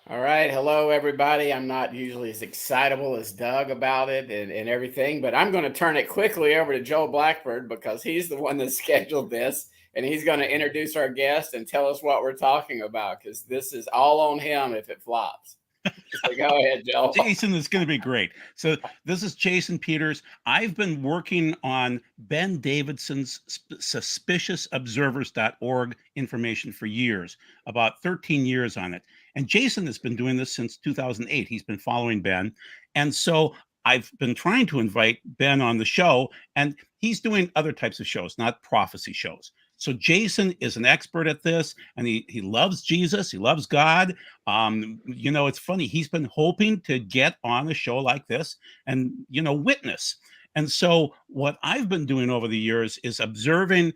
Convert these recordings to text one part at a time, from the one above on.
All right. Hello, everybody. I'm not usually as excitable as Doug about it and everything, but I'm going to turn it quickly over to Joel Blackbird because he's the one that scheduled this and he's going to introduce our guest and tell us what we're talking about because this is all on him if it flops. So go ahead, Joel. Jason is going to be great. So this is Jason Peters. I've been working on Ben Davidson's suspiciousobservers.org information for years, about 13 years on it. And Jason has been doing this since 2008. He's been following Ben. And so I've been trying to invite Ben on the show, and he's doing other types of shows, not prophecy shows. So Jason is an expert at this, and he loves Jesus. He loves God. It's funny. He's been hoping to get on a show like this and, witness. And so what I've been doing over the years is observing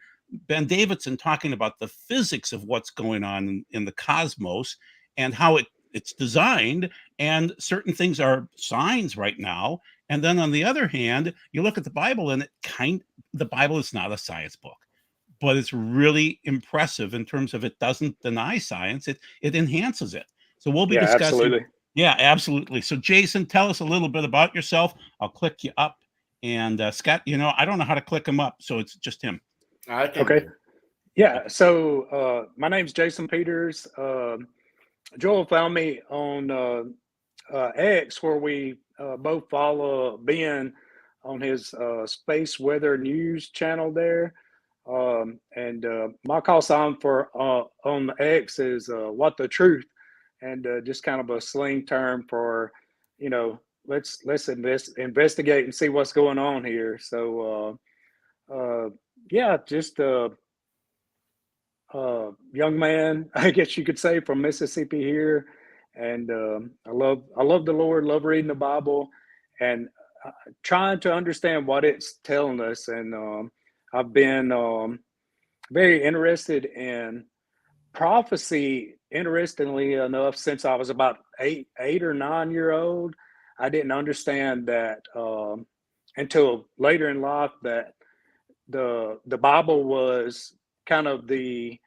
Ben Davidson talking about the physics of what's going on in the cosmos and how it's designed, and certain things are signs right now. And then on the other hand, you look at the Bible, and the Bible is not a science book, but it's really impressive in terms of it doesn't deny science, it enhances it. So we'll be Yeah, discussing. absolutely. Yeah, absolutely. So Jason, tell us a little bit about yourself. I'll click you up. And Scott, I don't know how to click him up, so it's just him. I can Okay. do. Yeah. So my name's Jason Peters. Joel found me on X, where we both follow Ben on his Space Weather News channel there. And my call sign for on X is "What the Truth," and just kind of a slang term for, you know, let's investigate and see what's going on here. So yeah, just young man, I guess you could say, from Mississippi here, and I love the Lord, love reading the Bible, and trying to understand what it's telling us. And I've been very interested in prophecy. Interestingly enough, since I was about 8 or 9 year old, I didn't understand that until later in life, that the Bible was kind of the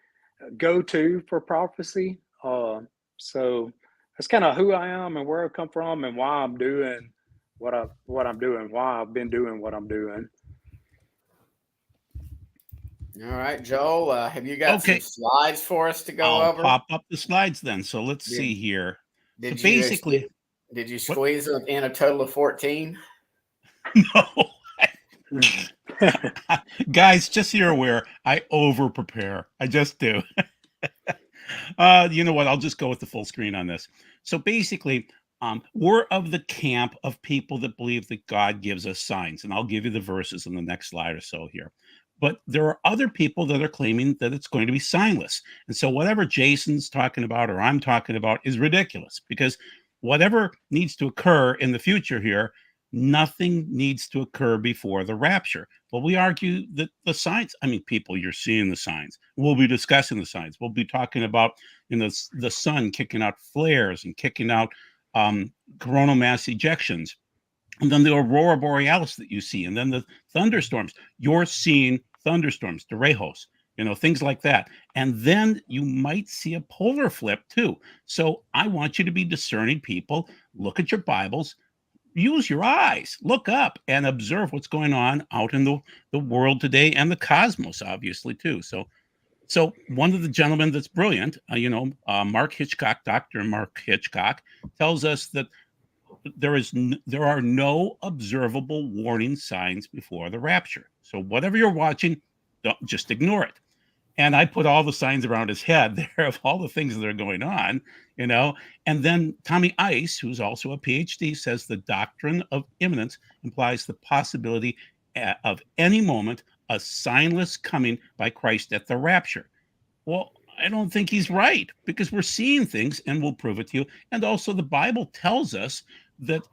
go-to for prophecy. So that's kind of who I am and where I come from and why I'm doing what I'm doing, why I've been doing what I'm doing. All right, Joel, have you got some Okay, slides for us to go I'll over? pop up the slides then. So let's see Did here. So did you basically, did you what? squeeze in a total of 14? No. Guys, just so you're aware, I over prepare. I just do. You know what? I'll just go with the full screen on this. So basically, we're of the camp of people that believe that God gives us signs, and I'll give you the verses in the next slide or so here. But there are other people that are claiming that it's going to be signless. And so whatever Jason's talking about or I'm talking about is ridiculous, because whatever needs to occur in the future here, nothing needs to occur before the rapture. Well, we argue that the signs, I mean, people, you're seeing the signs. We'll be discussing the signs. We'll be talking about, the sun kicking out flares and kicking out coronal mass ejections, and then the aurora borealis that you see, and then the thunderstorms. You're seeing thunderstorms, derehos, things like that. And then you might see a polar flip too. So I want you to be discerning people. Look at your Bibles, use your eyes, look up and observe what's going on out in the world today, and the cosmos, obviously, too. So one of the gentlemen that's brilliant, Mark Hitchcock, Dr. Mark Hitchcock, tells us that there are no observable warning signs before the rapture. So whatever you're watching, don't just ignore it. And I put all the signs around his head there of all the things that are going on, you know. And then Tommy Ice, who's also a PhD, says the doctrine of imminence implies the possibility of any moment a signless coming by Christ at the rapture. Well, I don't think he's right, because we're seeing things, and we'll prove it to you. And also the Bible tells us that,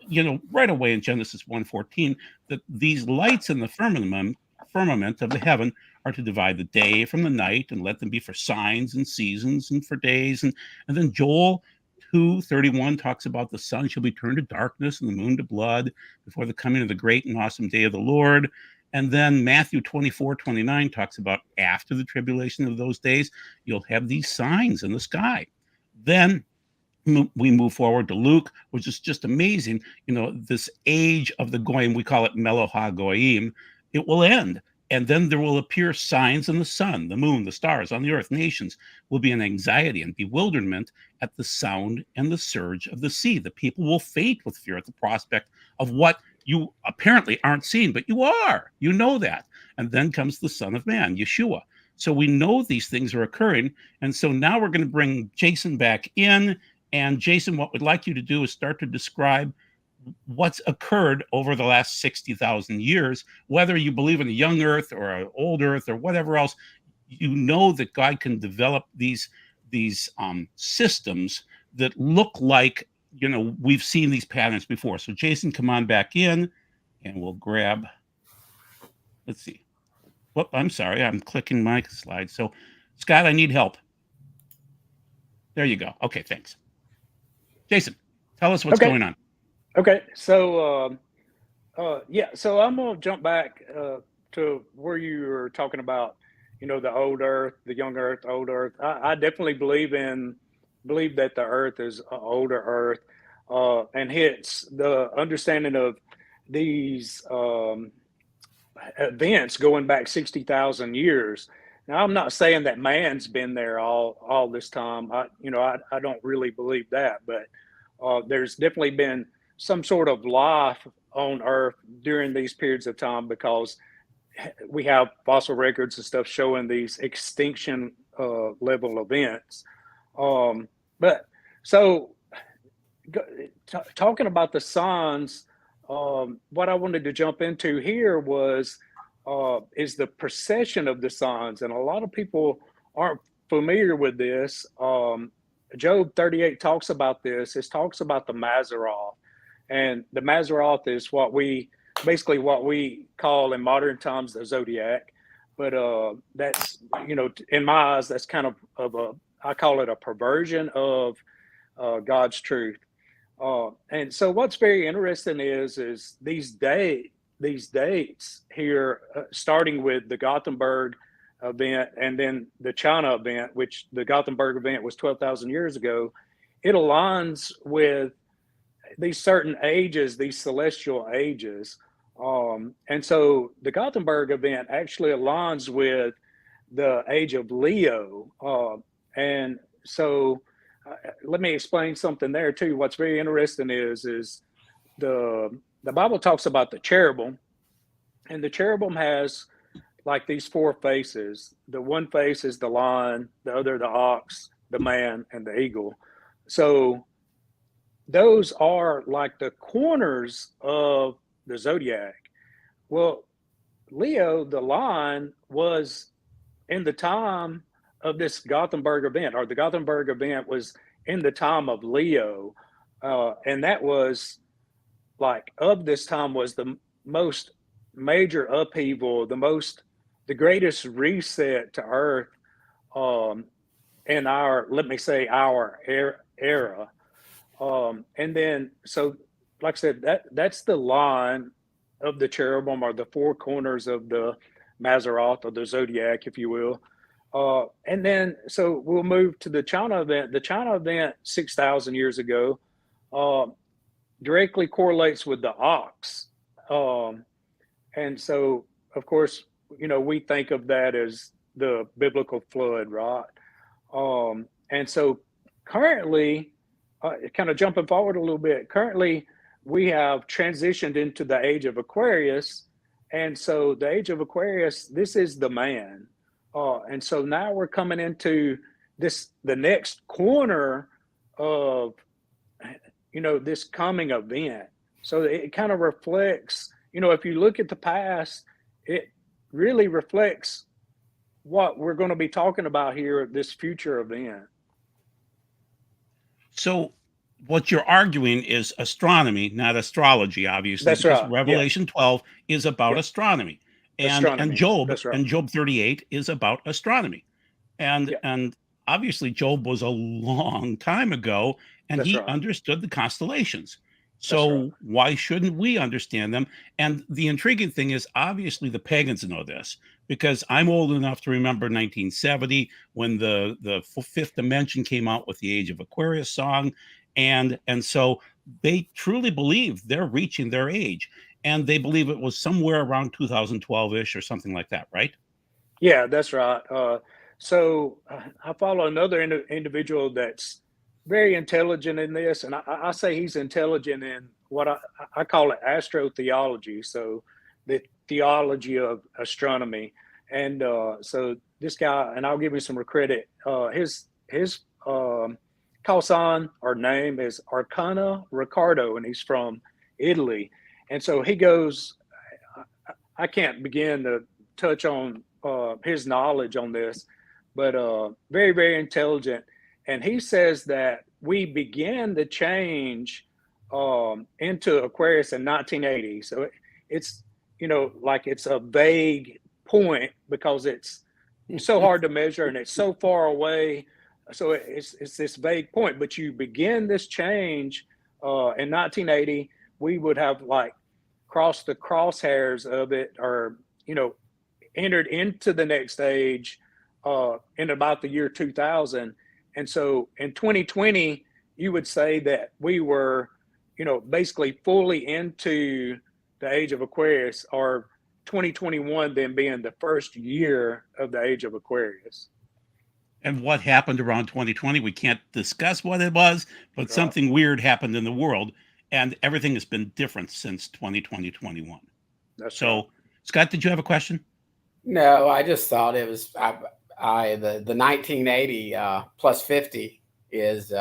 right away in Genesis 1:14, that these lights in the firmament of the heaven are to divide the day from the night, and let them be for signs and seasons and for days. And then Joel 2:31 talks about the sun shall be turned to darkness and the moon to blood before the coming of the great and awesome day of the Lord. And then Matthew 24:29 talks about after the tribulation of those days, you'll have these signs in the sky. Then we move forward to Luke, which is just amazing. This age of the goyim, we call it Meloha Goyim, it will end. And then there will appear signs in the sun, the moon, the stars, on the earth. Nations will be in anxiety and bewilderment at the sound and the surge of the sea. The people will faint with fear at the prospect of what you apparently aren't seeing, but you are. You know that. And then comes the Son of Man, Yeshua. So we know these things are occurring. And so now we're going to bring Jason back in. And Jason, what we'd like you to do is start to describe what's occurred over the last 60,000 years, whether you believe in a young earth or an old earth or whatever else. You know that God can develop these systems that look like, we've seen these patterns before. So Jason, come on back in, and we'll grab, let's see. Whoop, I'm sorry, I'm clicking my slide. So Scott, I need help. There you go. Okay, thanks. Jason, tell us what's going on. Okay, so so I'm gonna jump back to where you were talking about, the old Earth, the young Earth, old Earth. I definitely believe that the Earth is an older Earth, and hence the understanding of these events going back 60,000 years. Now, I'm not saying that man's been there all this time. I don't really believe that, but there's definitely been some sort of life on Earth during these periods of time, because we have fossil records and stuff showing these extinction level events. But so talking about the signs, what I wanted to jump into here is the precession of the signs, and a lot of people aren't familiar with this. Job 38 talks about this. It talks about the Mazzaroth. And the Mazzaroth is what we call in modern times the zodiac. But that's, in my eyes, that's kind of I call it a perversion of God's truth. And so what's very interesting is these dates here, starting with the Gothenburg event and then the China event, which the Gothenburg event was 12,000 years ago. It aligns with these certain ages, these celestial ages. And so the Gothenburg event actually aligns with the age of Leo. And so let me explain something there too. What's very interesting is the Bible talks about the cherubim, and the cherubim has like these four faces. The one face is the lion, the other the ox, the man, and the eagle. So those are like the corners of the zodiac. Well, Leo, the lion, was in the time of this Gothenburg event, or the Gothenburg event was in the time of Leo. And that was like, of this time was the most major upheaval, the greatest reset to Earth in our, let me say, our era. And then, so like I said, that's the line of the cherubim, or the four corners of the Mazzaroth, or the zodiac, if you will. And then, so we'll move to the China event. The China event 6,000 years ago directly correlates with the ox. And so, of course, we think of that as the biblical flood, right? And so currently, kind of jumping forward a little bit, currently we have transitioned into the age of Aquarius. And so the age of Aquarius, this is the man. And so now we're coming into the next corner of, this coming event. So it kind of reflects, if you look at the past, it really reflects what we're going to be talking about here, this future event. So what you're arguing is astronomy, not astrology, obviously. That's because right. Revelation 12 is about astronomy. And Job That's right. and Job 38 is about astronomy. And obviously Job was a long time ago, and he understood the constellations. So why shouldn't we understand them? And the intriguing thing is, obviously, the pagans know this, because I'm old enough to remember 1970 when the Fifth Dimension came out with the Age of Aquarius song, and so they truly believe they're reaching their age, and they believe it was somewhere around 2012-ish or something like that, right? Yeah, that's right. So I follow another individual that's very intelligent in this, and I say he's intelligent in what I call it astrotheology. So the theology of astronomy, and so this guy, and I'll give you some credit. His call sign or name is Arcana Riccardo, and he's from Italy, and so he goes. I can't begin to touch on his knowledge on this, but very, very intelligent. And he says that we began the change into Aquarius in 1980. So it's, like it's a vague point because it's so hard to measure and it's so far away. So it's this vague point, but you begin this change in 1980. We would have like crossed the crosshairs of it, or entered into the next stage in about the year 2000. And so in 2020, you would say that we were, basically fully into the age of Aquarius, or 2021 then being the first year of the age of Aquarius. And what happened around 2020, we can't discuss what it was, but Right. something weird happened in the world, and everything has been different since 2020, 21. That's So, right. Scott, did you have a question? No, I just thought it was the 1980 plus 50 is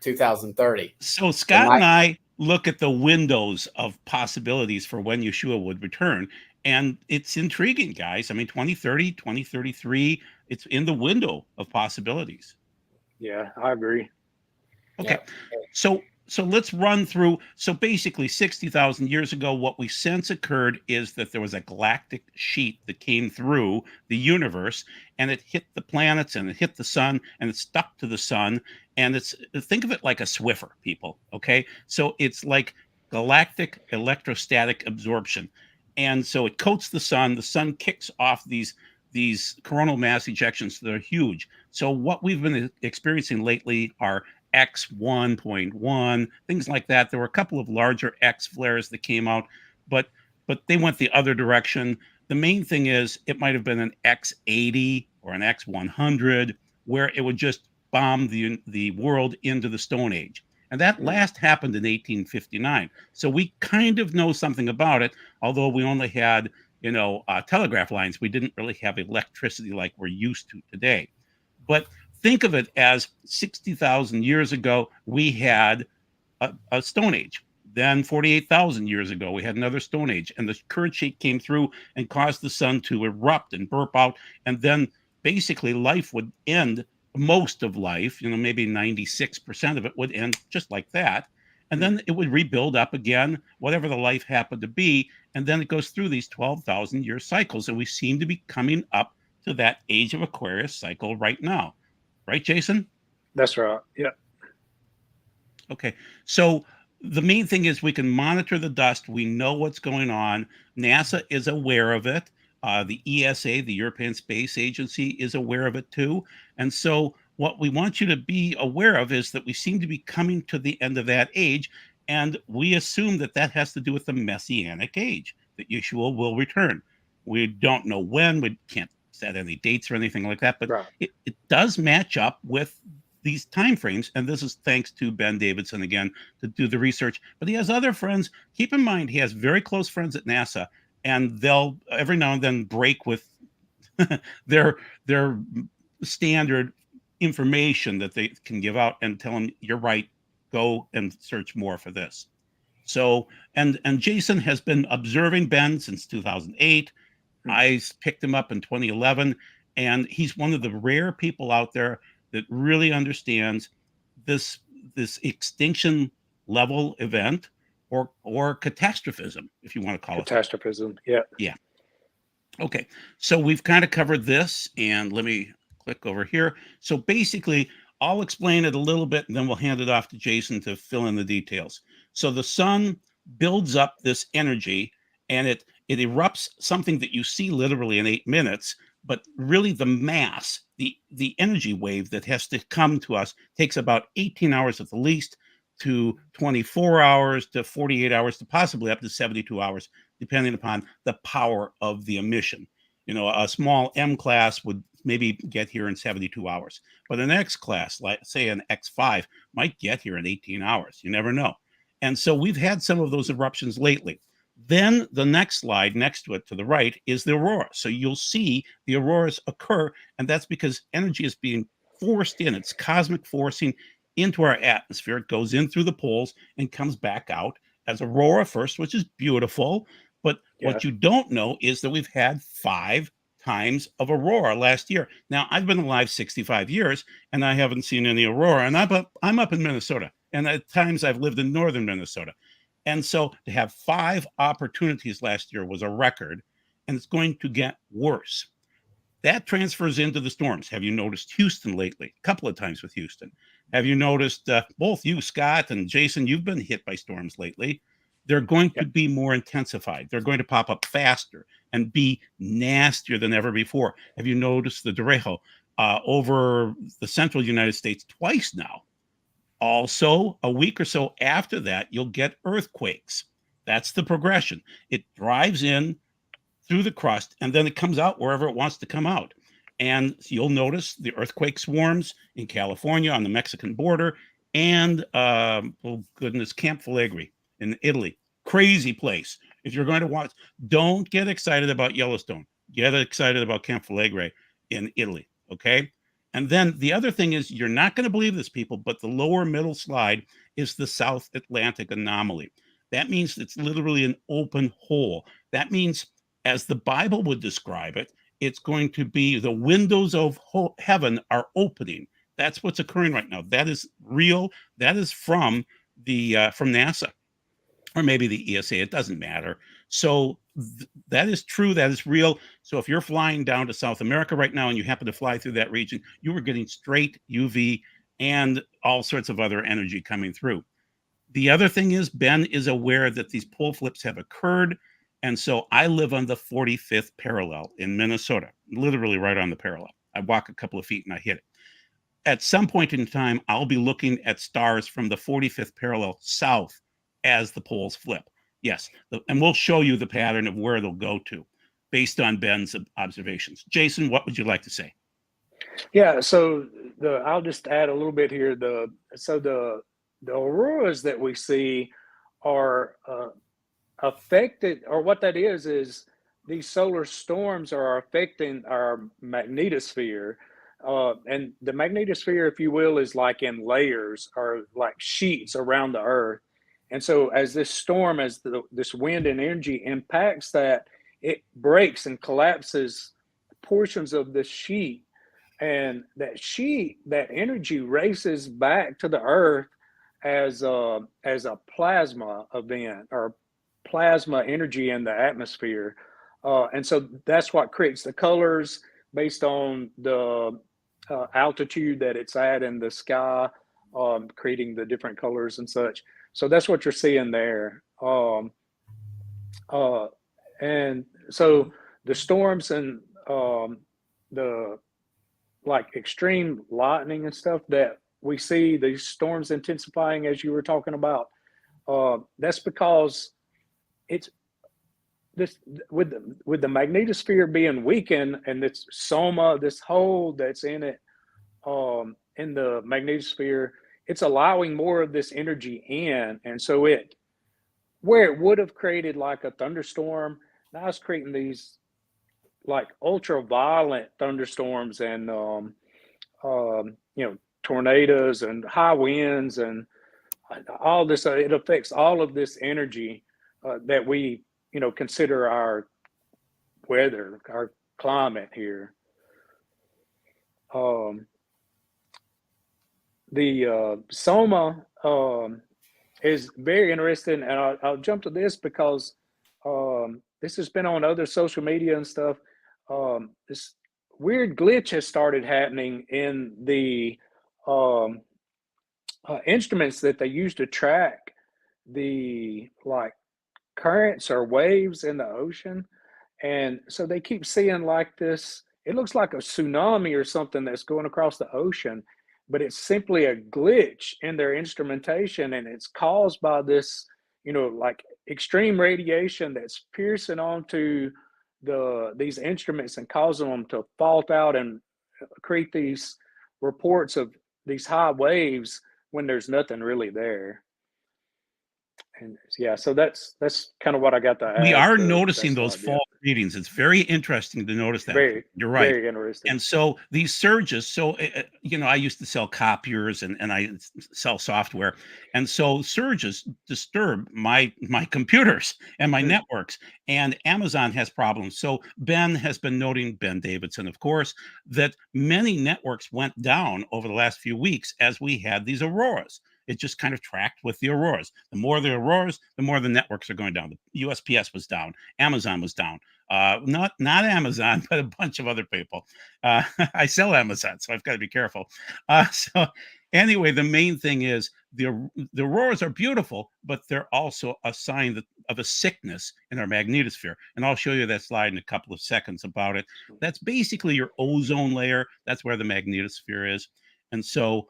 2030. So The Scott night, and I look at the windows of possibilities for when Yeshua would return, and it's intriguing, guys. I mean, 2030, 2033, it's in the window of possibilities. Yeah, I agree. Okay. yeah. So let's run through. So basically, 60,000 years ago, what we sense occurred is that there was a galactic sheet that came through the universe, and it hit the planets and it hit the sun and it stuck to the sun. And think of it like a Swiffer, people. Okay. So it's like galactic electrostatic absorption. And so it coats the sun kicks off these coronal mass ejections that are huge. So what we've been experiencing lately are X 1.1, things like that. There were a couple of larger X flares that came out, but they went the other direction. The main thing is it might have been an X80 or an X100, where it would just bomb the world into the Stone Age. And that last happened in 1859. So we kind of know something about it, although we only had, telegraph lines. We didn't really have electricity like we're used to today. But think of it as 60,000 years ago, we had a Stone Age. Then 48,000 years ago, we had another Stone Age. And the current sheet came through and caused the sun to erupt and burp out. And then basically life would end, most of life, maybe 96% of it would end just like that. And then it would rebuild up again, whatever the life happened to be. And then it goes through these 12,000 year cycles. And we seem to be coming up to that age of Aquarius cycle right now. Right, Jason? That's right. Yeah. Okay. So the main thing is we can monitor the dust. We know what's going on. NASA is aware of it. The ESA, the European Space Agency, is aware of it too. And so what we want you to be aware of is that we seem to be coming to the end of that age. And we assume that that has to do with the Messianic age, that Yeshua will return. We don't know when. We can't set any dates or anything like that, but Right. it does match up with these time frames. And this is thanks to Ben Davidson again to do the research. But he has other friends. Keep in mind, he has very close friends at NASA, and they'll every now and then break with their standard information that they can give out and tell him, you're right, go and search more for this. So, and Jason has been observing Ben since 2008. I picked him up in 2011, and he's one of the rare people out there that really understands this extinction level event, or catastrophism, if you want to call it that. Catastrophism. Yeah. Yeah. Okay. So we've kind of covered this, and let me click over here. So basically, I'll explain it a little bit, and then we'll hand it off to Jason to fill in the details. So the sun builds up this energy, and it erupts something that you see literally in 8 minutes, but really the mass, the energy wave that has to come to us takes about 18 hours at the least, to 24 hours to 48 hours to possibly up to 72 hours, depending upon the power of the emission. A small M class would maybe get here in 72 hours, but an X class, like say an X5, might get here in 18 hours. You never know. And so we've had some of those eruptions lately. Then the next slide next to it to the right is the aurora. So you'll see the auroras occur, and that's because energy is being forced in. It's cosmic forcing into our atmosphere. It goes in through the poles and comes back out as aurora first, which is beautiful. But what you don't know is that we've had 5 times of aurora last year. Now, I've been alive 65 years, and I haven't seen any aurora. And I'm up in Minnesota, and at times I've lived in northern Minnesota. And so to have 5 opportunities last year was a record, and it's going to get worse. That transfers into the storms. Have you noticed Houston lately? A couple of times with Houston. Have you noticed both you, Scott, and Jason, you've been hit by storms lately? They're going to be more intensified. They're going to pop up faster and be nastier than ever before. Have you noticed the derecho over the central United States twice now? Also, a week or so after that, you'll get earthquakes. That's the progression. It drives in through the crust, and then it comes out wherever it wants to come out. And you'll notice the earthquake swarms in California on the Mexican border, and oh goodness, Camp Flegrei in Italy. Crazy place. If you're going to watch, don't get excited about Yellowstone. Get excited about Camp Flegrei in Italy, okay? And then the other thing is, you're not going to believe this, people, but the lower middle slide is the South Atlantic anomaly. That means it's literally an open hole. That means, as the Bible would describe it, it's going to be the windows of heaven are opening. That's what's occurring right now. That is real. That is from NASA, or maybe the ESA. It doesn't matter. So that is true. That is real. So if you're flying down to South America right now and you happen to fly through that region, you are getting straight UV and all sorts of other energy coming through. The other thing is, Ben is aware that these pole flips have occurred. And so I live on the 45th parallel in Minnesota, literally right on the parallel. I walk a couple of feet and I hit it. At some point in time, I'll be looking at stars from the 45th parallel south as the poles flip. Yes, and we'll show you the pattern of where they'll go to based on Ben's observations. Jason, what would you like to say? Yeah, so I'll just add a little bit here. The auroras that we see are affected, or what that is these solar storms are affecting our magnetosphere. And the magnetosphere, if you will, is like in layers or like sheets around the Earth. And so as this storm, as this wind and energy impacts that, it breaks and collapses portions of the sheet. And that energy races back to the Earth as a plasma event, or plasma energy in the atmosphere. And so that's what creates the colors based on the altitude that it's at in the sky, creating the different colors and such. So that's what you're seeing there. And so the storms and the like extreme lightning and stuff that we see, these storms intensifying as you were talking about, that's because it's this with the magnetosphere being weakened, and this soma, this hole that's in it, in the magnetosphere, it's allowing more of this energy in, and so where it would have created like a thunderstorm, now it's creating these like ultra violent thunderstorms and tornadoes and high winds and all this. It affects all of this energy that we consider our weather, our climate here. The soma is very interesting, and I'll jump to this because this has been on other social media and stuff. This weird glitch has started happening in the instruments that they use to track the like currents or waves in the ocean. And so they keep seeing like this, it looks like a tsunami or something that's going across the ocean, but it's simply a glitch in their instrumentation. And it's caused by this, like extreme radiation that's piercing onto these instruments and causing them to fault out and create these reports of these high waves when there's nothing really there. And yeah, so that's kind of what I got to We add are to that noticing those slide. Yeah, fall readings. It's very interesting to notice that. very, You're right. very interesting. And so these surges, so I used to sell copiers and I sell software, and so surges disturb my computers and my Hmm. networks. And Amazon has problems. So Ben has been noting, Ben Davidson, of course, that many networks went down over the last few weeks as we had these auroras. It just kind of tracked with the auroras. The more the auroras, the more the networks are going down. The USPS was down. Amazon was down. Not Amazon, but a bunch of other people. I sell Amazon, so I've got to be careful. So anyway, the main thing is the auroras are beautiful, but they're also a sign of a sickness in our magnetosphere. And I'll show you that slide in a couple of seconds about it. That's basically your ozone layer. That's where the magnetosphere is. And so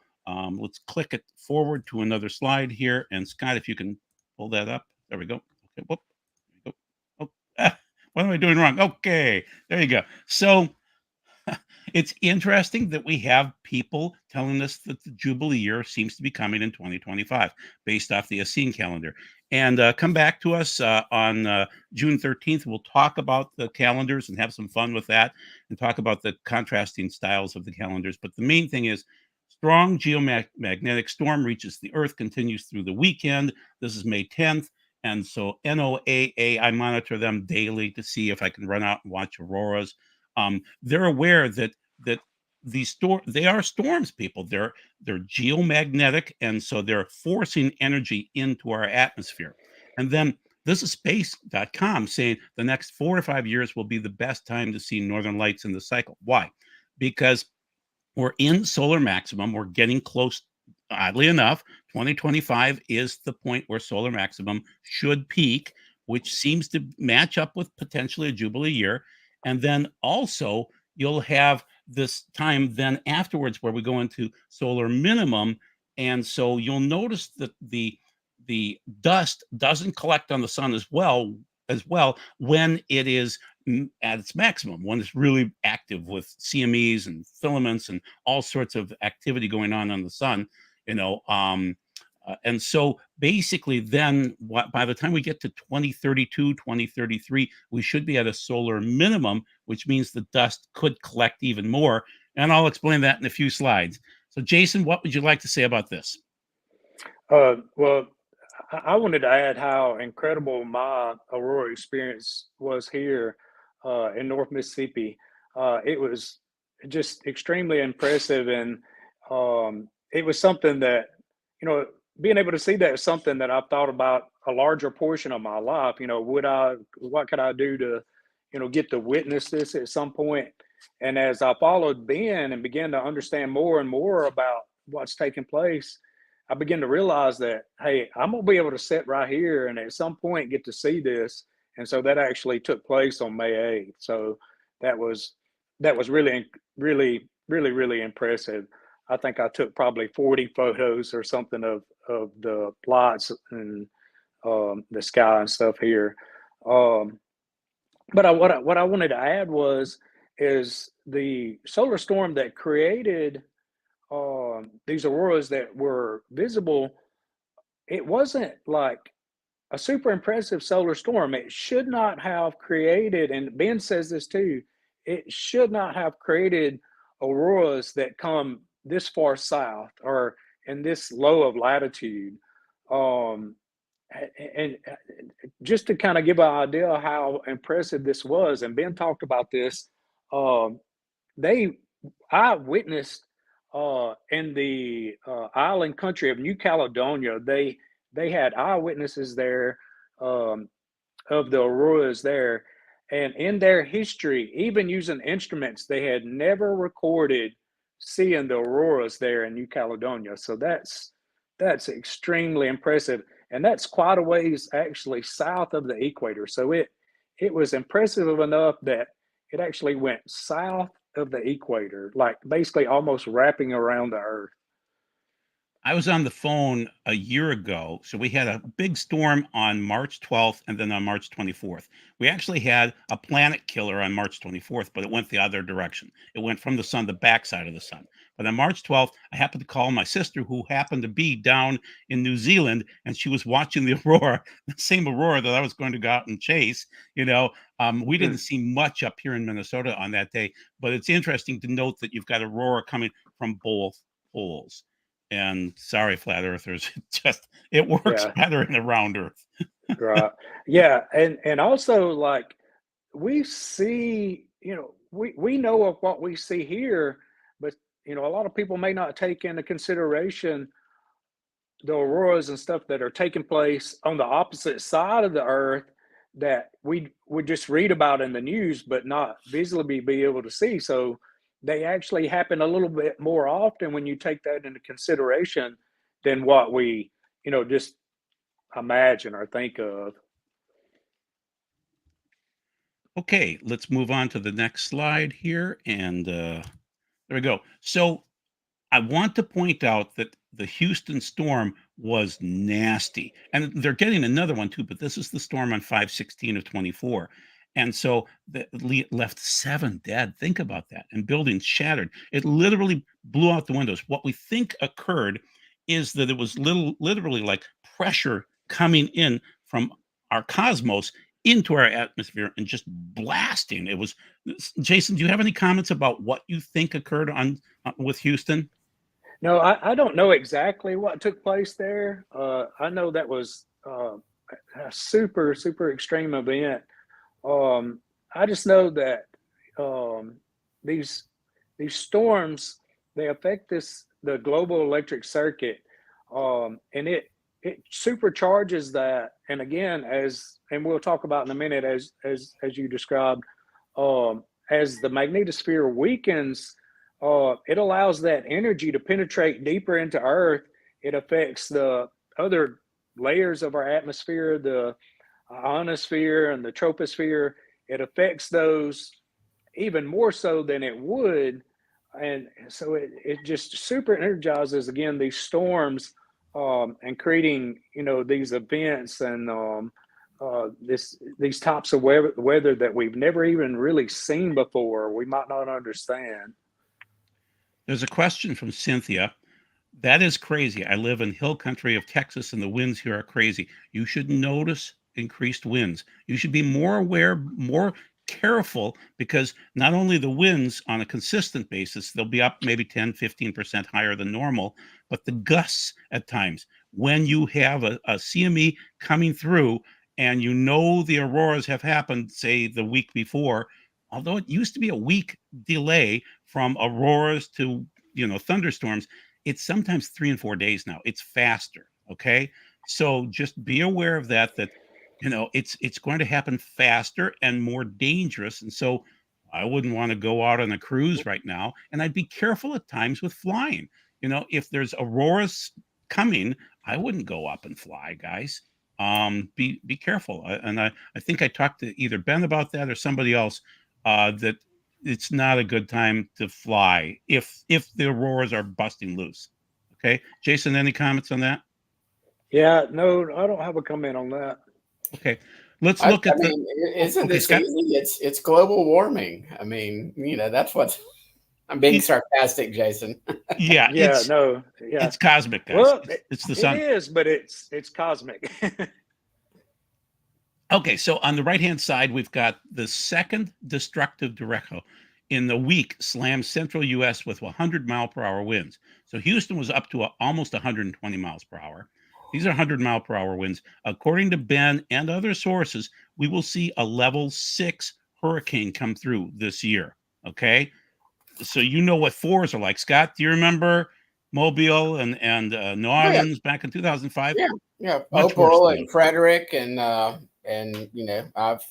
let's click it forward to another slide here. And Scott, if you can pull that up. There we go. Okay, whoop. There we go. Oh, what am I doing wrong? Okay, there you go. So it's interesting that we have people telling us that the Jubilee year seems to be coming in 2025 based off the Essene calendar. And come back to us on June 13th. We'll talk about the calendars and have some fun with that and talk about the contrasting styles of the calendars. But the main thing is strong geomagnetic storm reaches the Earth, continues through the weekend. This is May 10th. And so NOAA, I monitor them daily to see if I can run out and watch auroras. They're aware that they are storms, people. They're geomagnetic, and so they're forcing energy into our atmosphere. And then this is space.com saying the next 4 to 5 years will be the best time to see northern lights in the cycle. Why? Because we're in solar maximum. We're getting close. Oddly enough, 2025 is the point where solar maximum should peak, which seems to match up with potentially a Jubilee year. And then also, you'll have this time then afterwards where we go into solar minimum. And so you'll notice that the dust doesn't collect on the sun as well when it is at its maximum, when it's really active with CMEs and filaments and all sorts of activity going on the sun, and so basically then by the time we get to 2032, 2033, we should be at a solar minimum, which means the dust could collect even more. And I'll explain that in a few slides. So Jason, what would you like to say about this? Well, I wanted to add how incredible my Aurora experience was here in North Mississippi. It was just extremely impressive, and it was something that, being able to see that is something that I've thought about a larger portion of my life. What could I do to, get to witness this at some point? And as I followed Ben and began to understand more and more about what's taking place, I began to realize that, hey, I'm gonna be able to sit right here and at some point get to see this. And so that actually took place on May 8th. So that was really, really, really, really impressive. I think I took probably 40 photos or something of the lights and the sky and stuff here. But what I wanted to add is the solar storm that created these auroras that were visible. It wasn't like a super impressive solar storm. It should not have created, and Ben says this too, it should not have created auroras that come this far south or in this low of latitude. Um, and just to kind of give an idea of how impressive this was, and Ben talked about this, um, I witnessed in the island country of New Caledonia. They had eyewitnesses there um, of the auroras there, and in their history, even using instruments, they had never recorded seeing the auroras there in New Caledonia. So that's extremely impressive. and that's quite a ways actually south of the equator. So it was impressive enough that it actually went south of the equator, like basically almost wrapping around the Earth. I was on the phone a year ago. So we had a big storm on March 12th and then on March 24th. We actually had a planet killer on March 24th, but it went the other direction. It went from the sun, the backside of the sun. But on March 12th, I happened to call my sister, who happened to be down in New Zealand, and she was watching the aurora, the same aurora that I was going to go out and chase. We Hmm. didn't see much up here in Minnesota on that day, but it's interesting to note that you've got aurora coming from both poles. And sorry, flat earthers, it works Yeah, better in the round earth. right. Yeah, and also like we see, we know of what we see here, but a lot of people may not take into consideration the auroras and stuff that are taking place on the opposite side of the earth that we would just read about in the news but not visibly be able to see. So they actually happen a little bit more often when you take that into consideration than what we just imagine or think of. Okay, let's move on to the next slide here. And there we go. So I want to point out that the Houston storm was nasty, and they're getting another one too. But this is the storm on 5/16 of 24, and so left 7 dead. Think about that, and buildings shattered. It literally blew out the windows. What we think occurred is that it was literally like pressure coming in from our cosmos into our atmosphere and just blasting. It was Jason. Do you have any comments about what you think occurred on with Houston? No, I don't know exactly what took place there. I know that was a super, super extreme event. Um, I just know that um, these storms, they affect the global electric circuit, and it supercharges that. And again, and we'll talk about in a minute, as you described, as the magnetosphere weakens, it allows that energy to penetrate deeper into Earth. It affects the other layers of our atmosphere, the ionosphere and the troposphere. It affects those even more so than it would. And so it just super energizes again these storms, and creating these events and these types of weather that we've never even really seen before. We might not understand. There's a question from Cynthia. That is crazy. I live in hill country of Texas and the winds here are crazy. You should notice increased winds. You should be more aware, more careful, because not only the winds on a consistent basis, they'll be up maybe 10, 15% higher than normal, but the gusts at times. When you have a CME coming through and the auroras have happened, say, the week before, although it used to be a week delay from auroras to thunderstorms, it's sometimes 3 and 4 days now. It's faster. Okay. So just be aware of that it's going to happen faster and more dangerous. And so I wouldn't want to go out on a cruise right now. And I'd be careful at times with flying. If there's auroras coming, I wouldn't go up and fly, guys. Be careful. And I think I talked to either Ben about that or somebody else, that it's not a good time to fly if the auroras are busting loose. Okay, Jason, any comments on that? Yeah, no, I don't have a comment on that. Okay, let's I, look I at the. mean, isn't Okay, this Scott. easy? It's global warming. I mean, that's what I'm being It, sarcastic, Jason. yeah, Yeah, no, yeah. it's cosmic, guys. Well, It's the it sun. is, but it's cosmic. Okay, so on the right-hand side, we've got the second destructive derecho in the week slammed central U.S. with 100-mile-per-hour winds. So Houston was up to almost 120 miles per hour. These are 100-mile-per-hour winds. According to Ben and other sources, we will see a level 6 hurricane come through this year. Okay, so what 4s are like. Scott, do you remember Mobile and New Oh, yeah, Orleans back in 2005? yeah, yeah. Much worse Opal than and that. Frederick and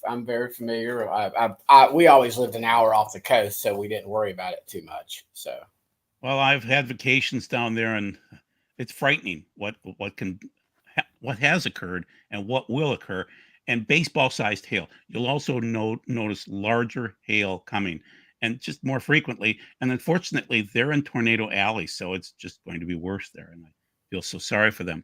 I'm very familiar. We always lived an hour off the coast, so we didn't worry about it too much. So Well, I've had vacations down there, and it's frightening what what has occurred and what will occur, and baseball-sized hail. You'll also notice larger hail coming, and just more frequently. And unfortunately, they're in Tornado Alley, so it's just going to be worse there. And I feel so sorry for them.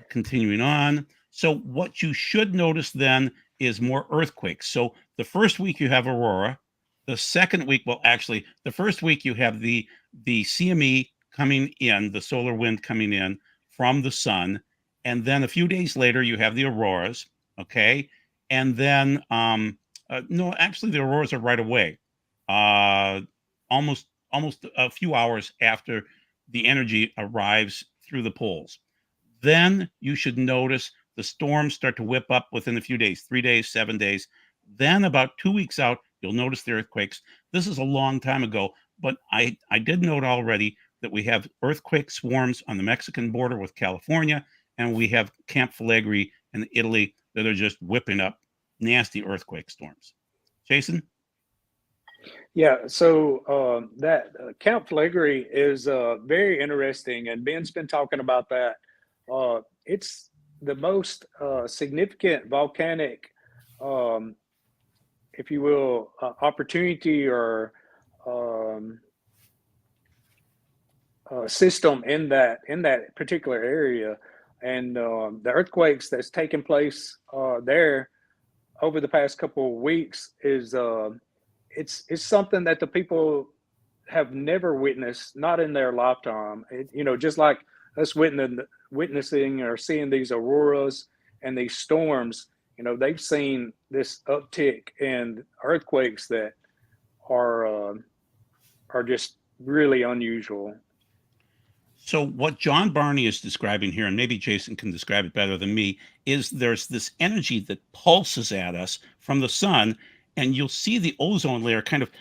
Continuing on. So what you should notice then is more earthquakes. So the first week you have aurora. The second week, well, actually, the first week you have the CME coming in, the solar wind coming in from the sun, and then a few days later you have the auroras. Okay, and then no, actually, the auroras are right away, uh, almost a few hours after the energy arrives through the poles. Then you should notice the storms start to whip up within a few days, 3 days, 7 days. Then about 2 weeks out, you'll notice the earthquakes. This is a long time ago, but I did note already that we have earthquake swarms on the Mexican border with California, and we have Camp Flegrei in Italy that are just whipping up nasty earthquake storms. Jason? Yeah, so that Count Flegrei is very interesting, and Ben's been talking about that. It's the most significant volcanic, um, if you will, opportunity or um, system in that particular area, and the earthquakes that's taken place there over the past couple of weeks is it's something that the people have never witnessed, not in their lifetime. Just like us witnessing or seeing these auroras and these storms, they've seen this uptick in earthquakes that are just really unusual. So what John Barney is describing here, and maybe Jason can describe it better than me, is there's this energy that pulses at us from the sun, and you'll see the ozone layer kind of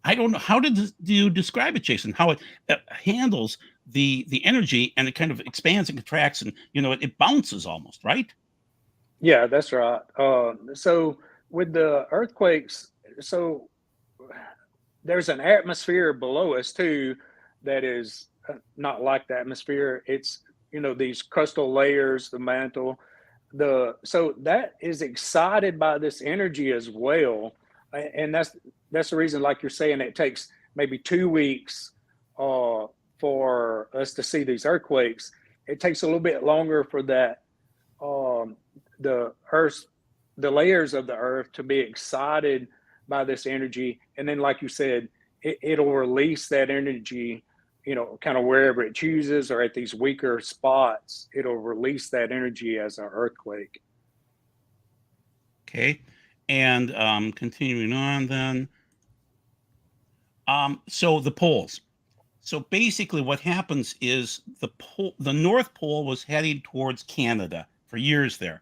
I don't know how do you describe it, Jason? How it handles the energy, and it kind of expands and contracts, and it bounces almost, right? Yeah, that's right. So with the earthquakes, so there's an atmosphere below us too that is not like the atmosphere. It's these crustal layers, the mantle, so that is excited by this energy as well, and that's the reason, like you're saying, it takes maybe 2 weeks for us to see these earthquakes. It takes a little bit longer for that um, the earth, the layers of the earth to be excited by this energy, and then, like you said, it'll release that energy, kind of wherever it chooses, or at these weaker spots, it'll release that energy as an earthquake. Okay, and continuing on then. So the poles. So basically, what happens is the North Pole was heading towards Canada for years there,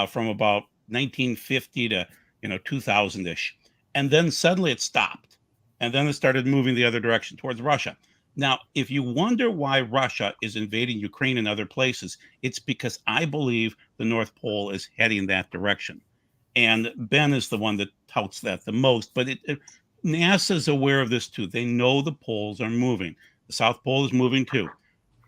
from about 1950 to 2000-ish, and then suddenly it stopped, and then it started moving the other direction towards Russia. Now, if you wonder why Russia is invading Ukraine and other places, it's because I believe the North Pole is heading that direction, and Ben is the one that touts that the most. But NASA is aware of this too. They know the poles are moving. The South Pole is moving too.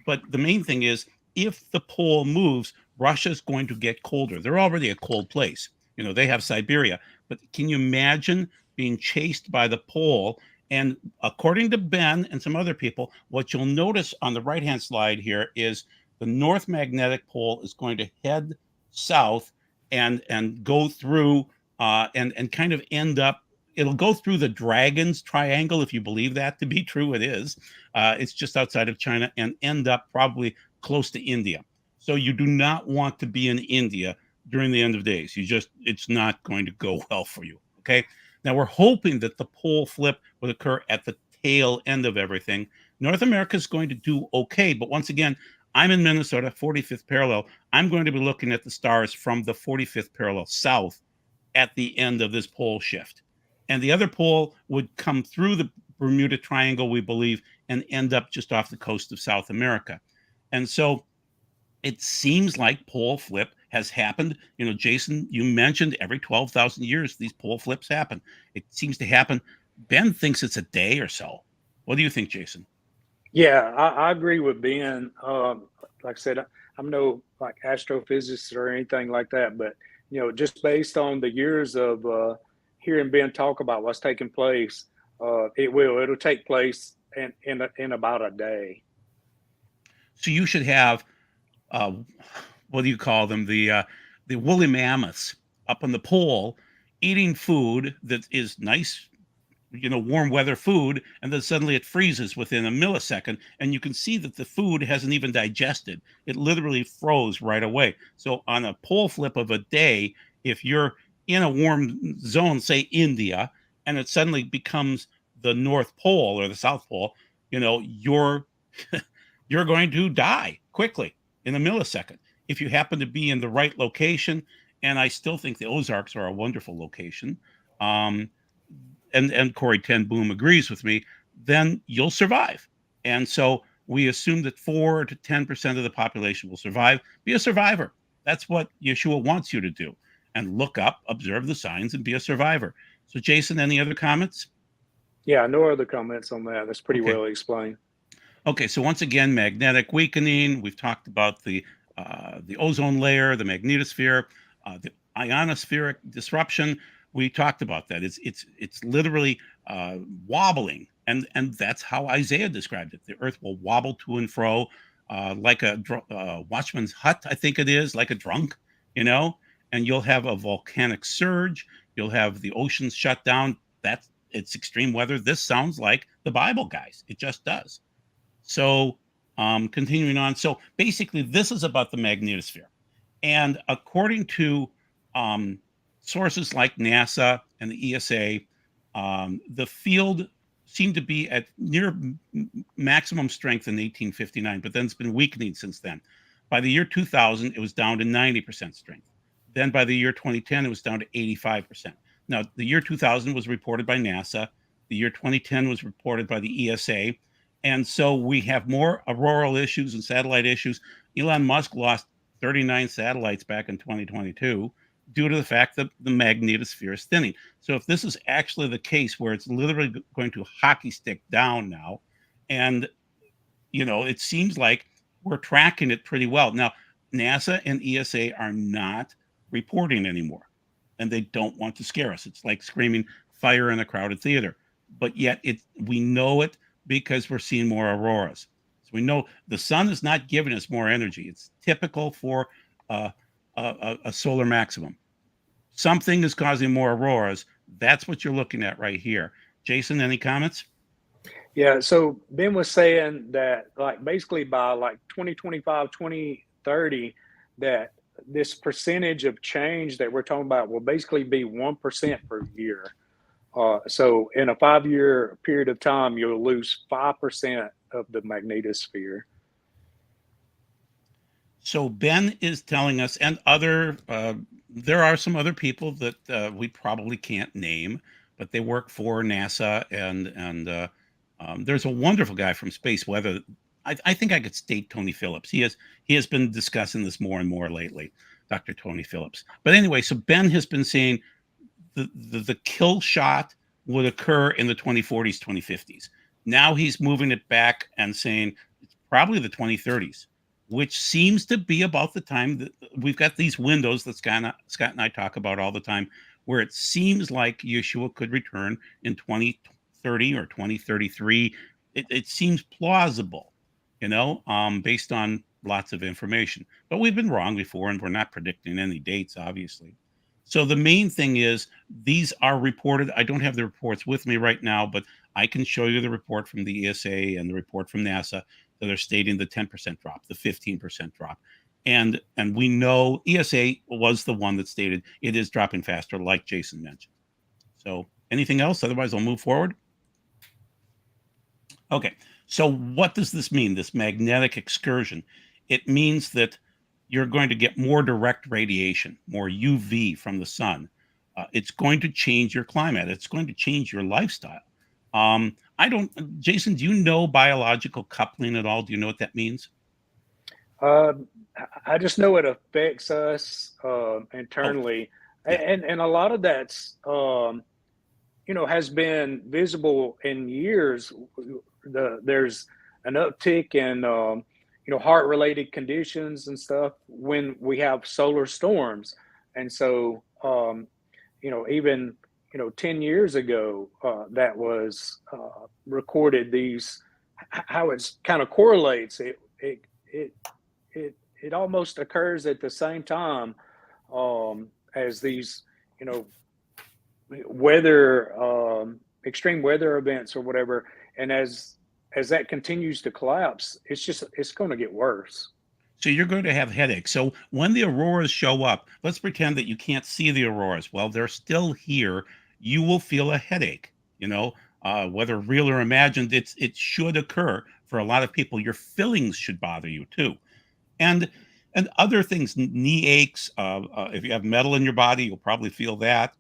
But the main thing is, if the pole moves, Russia's going to get colder. They're already a cold place. They have Siberia. But can you imagine being chased by the pole? And according to Ben and some other people, what you'll notice on the right-hand slide here is the North Magnetic Pole is going to head south and go through and kind of end up. It'll go through the Dragon's Triangle, if you believe that to be true. It is. It's just outside of China, and end up probably close to India. So you do not want to be in India during the end of days. It's not going to go well for you. Okay. Now we're hoping that the pole flip would occur at the tail end of everything. North America is going to do okay, but once again, I'm in Minnesota, 45th parallel. I'm going to be looking at the stars from the 45th parallel south at the end of this pole shift. And the other pole would come through the Bermuda Triangle, we believe, and end up just off the coast of South America. And so it seems like pole flip has happened. Jason, you mentioned every 12,000 years, these pole flips happen. It seems to happen. Ben thinks it's a day or so. What do you think, Jason? Yeah, I agree with Ben. like I said, I'm no like astrophysicist or anything like that, but just based on the years of hearing Ben talk about what's taking place, it'll take place in about a day. So you should have uh, what do you call them? The woolly mammoths up on the pole eating food that is nice, warm weather food, and then suddenly it freezes within a millisecond, and you can see that the food hasn't even digested. It literally froze right away. So on a pole flip of a day, if you're in a warm zone, say India, and it suddenly becomes the North Pole or the South Pole, you're you're going to die quickly in a millisecond if you happen to be in the right location. And I still think the Ozarks are a wonderful location. Um, and Corey Ten Boom agrees with me, then you'll survive. And so we assume that 4 to 10% of the population will survive. Be a survivor. That's what Yeshua wants you to do. And look up, observe the signs, and be a survivor. So, Jason, any other comments? Yeah, no other comments on that. That's pretty Okay. well explained. Okay, so once again, magnetic weakening. We've talked about the ozone layer, the magnetosphere, the ionospheric disruption. We talked about that. It's literally wobbling, and that's how Isaiah described it. The earth will wobble to and fro like a watchman's hut, I think it is, like a drunk, And you'll have a volcanic surge. You'll have the oceans shut down. It's extreme weather. This sounds like the Bible, guys. It just does. So, continuing on. So, basically, this is about the magnetosphere. And according to sources like NASA and the ESA, the field seemed to be at near maximum strength in 1859, but then it's been weakening since then. By the year 2000, it was down to 90% strength. Then by the year 2010, it was down to 85%. Now, the year 2000 was reported by NASA. The year 2010 was reported by the ESA. And so we have more auroral issues and satellite issues. Elon Musk lost 39 satellites back in 2022 due to the fact that the magnetosphere is thinning. So if this is actually the case where it's literally going to hockey stick down now, and it seems like we're tracking it pretty well. Now, NASA and ESA are not reporting anymore, and they don't want to scare us. It's like screaming fire in a crowded theater. But yet we know it because we're seeing more auroras. So we know the sun is not giving us more energy. It's typical for a solar maximum. Something is causing more auroras. That's what you're looking at right here. Jason, any comments? Yeah, so Ben was saying that like basically by like 2025, 2030, that this percentage of change that we're talking about will basically be 1% per year. So in a 5-year period of time, you'll lose 5% of the magnetosphere. So Ben is telling us, and there are some other people that we probably can't name, but they work for NASA, and there's a wonderful guy from Space Weather. I think I could state Tony Phillips. He has been discussing this more and more lately, Dr. Tony Phillips. But anyway, so Ben has been saying the kill shot would occur in the 2040s, 2050s. Now he's moving it back and saying it's probably the 2030s, which seems to be about the time that we've got these windows that Scott and I talk about all the time, where it seems like Yeshua could return in 2030 or 2033. It seems plausible, based on lots of information. But we've been wrong before, and we're not predicting any dates, obviously. So the main thing is these are reported. I don't have the reports with me right now, but I can show you the report from the ESA and the report from NASA that are stating the 10% drop, the 15% drop. And we know ESA was the one that stated it is dropping faster, like Jason mentioned. So anything else? Otherwise, I'll move forward. Okay, so what does this mean, this magnetic excursion? It means that you're going to get more direct radiation, more UV from the sun. It's going to change your climate. It's going to change your lifestyle. Jason, do you know biological coupling at all? Do you know what that means? I just know it affects us internally. Oh, yeah. And a lot of that's, has been visible in years. There's an uptick in, heart related conditions and stuff when we have solar storms. And so, even 10 years ago, that was recorded, these how it's kind of correlates. It it it almost occurs at the same time as these, you know, weather extreme weather events or whatever. And as that continues to collapse, it's going to get worse. So you're going to have headaches. So when the auroras show up, let's pretend that you can't see the auroras. Well, they're still here. You will feel a headache. Whether real or imagined, it should occur for a lot of people. Your fillings should bother you too, and other things, knee aches. If you have metal in your body, you'll probably feel that.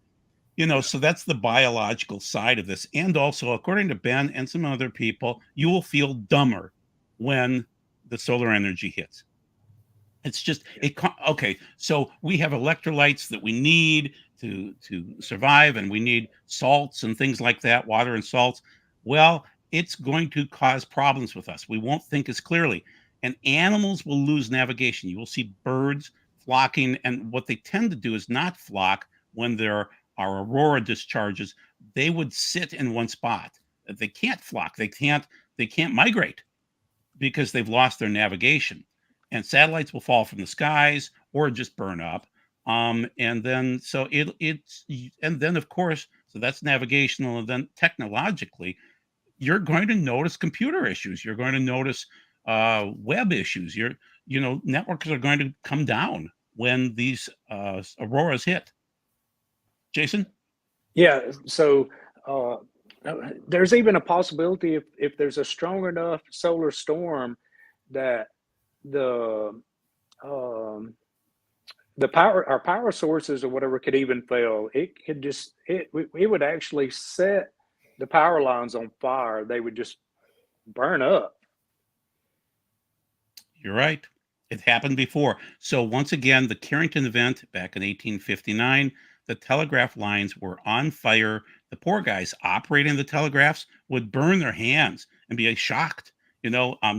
So that's the biological side of this. And also, according to Ben and some other people, you will feel dumber when the solar energy hits. It's just okay. So we have electrolytes that we need to survive, and we need salts and things like that, water and salts. Well, it's going to cause problems with us. We won't think as clearly, and animals will lose navigation. You will see birds flocking, and what they tend to do is not flock when there are aurora discharges. They would sit in one spot. They can't flock. They can't migrate because they've lost their navigation. And satellites will fall from the skies or just burn up. And then of course, so that's navigational. And then technologically, you're going to notice computer issues. You're going to notice web issues. Networks are going to come down when these auroras hit. Jason? Yeah. So there's even a possibility, if there's a strong enough solar storm, that the our power sources or whatever could even fail. It would actually set the power lines on fire. They would just burn up. You're right. It happened before. So once again, the Carrington event back in 1859, the telegraph lines were on fire. The poor guys operating the telegraphs would burn their hands and be shocked,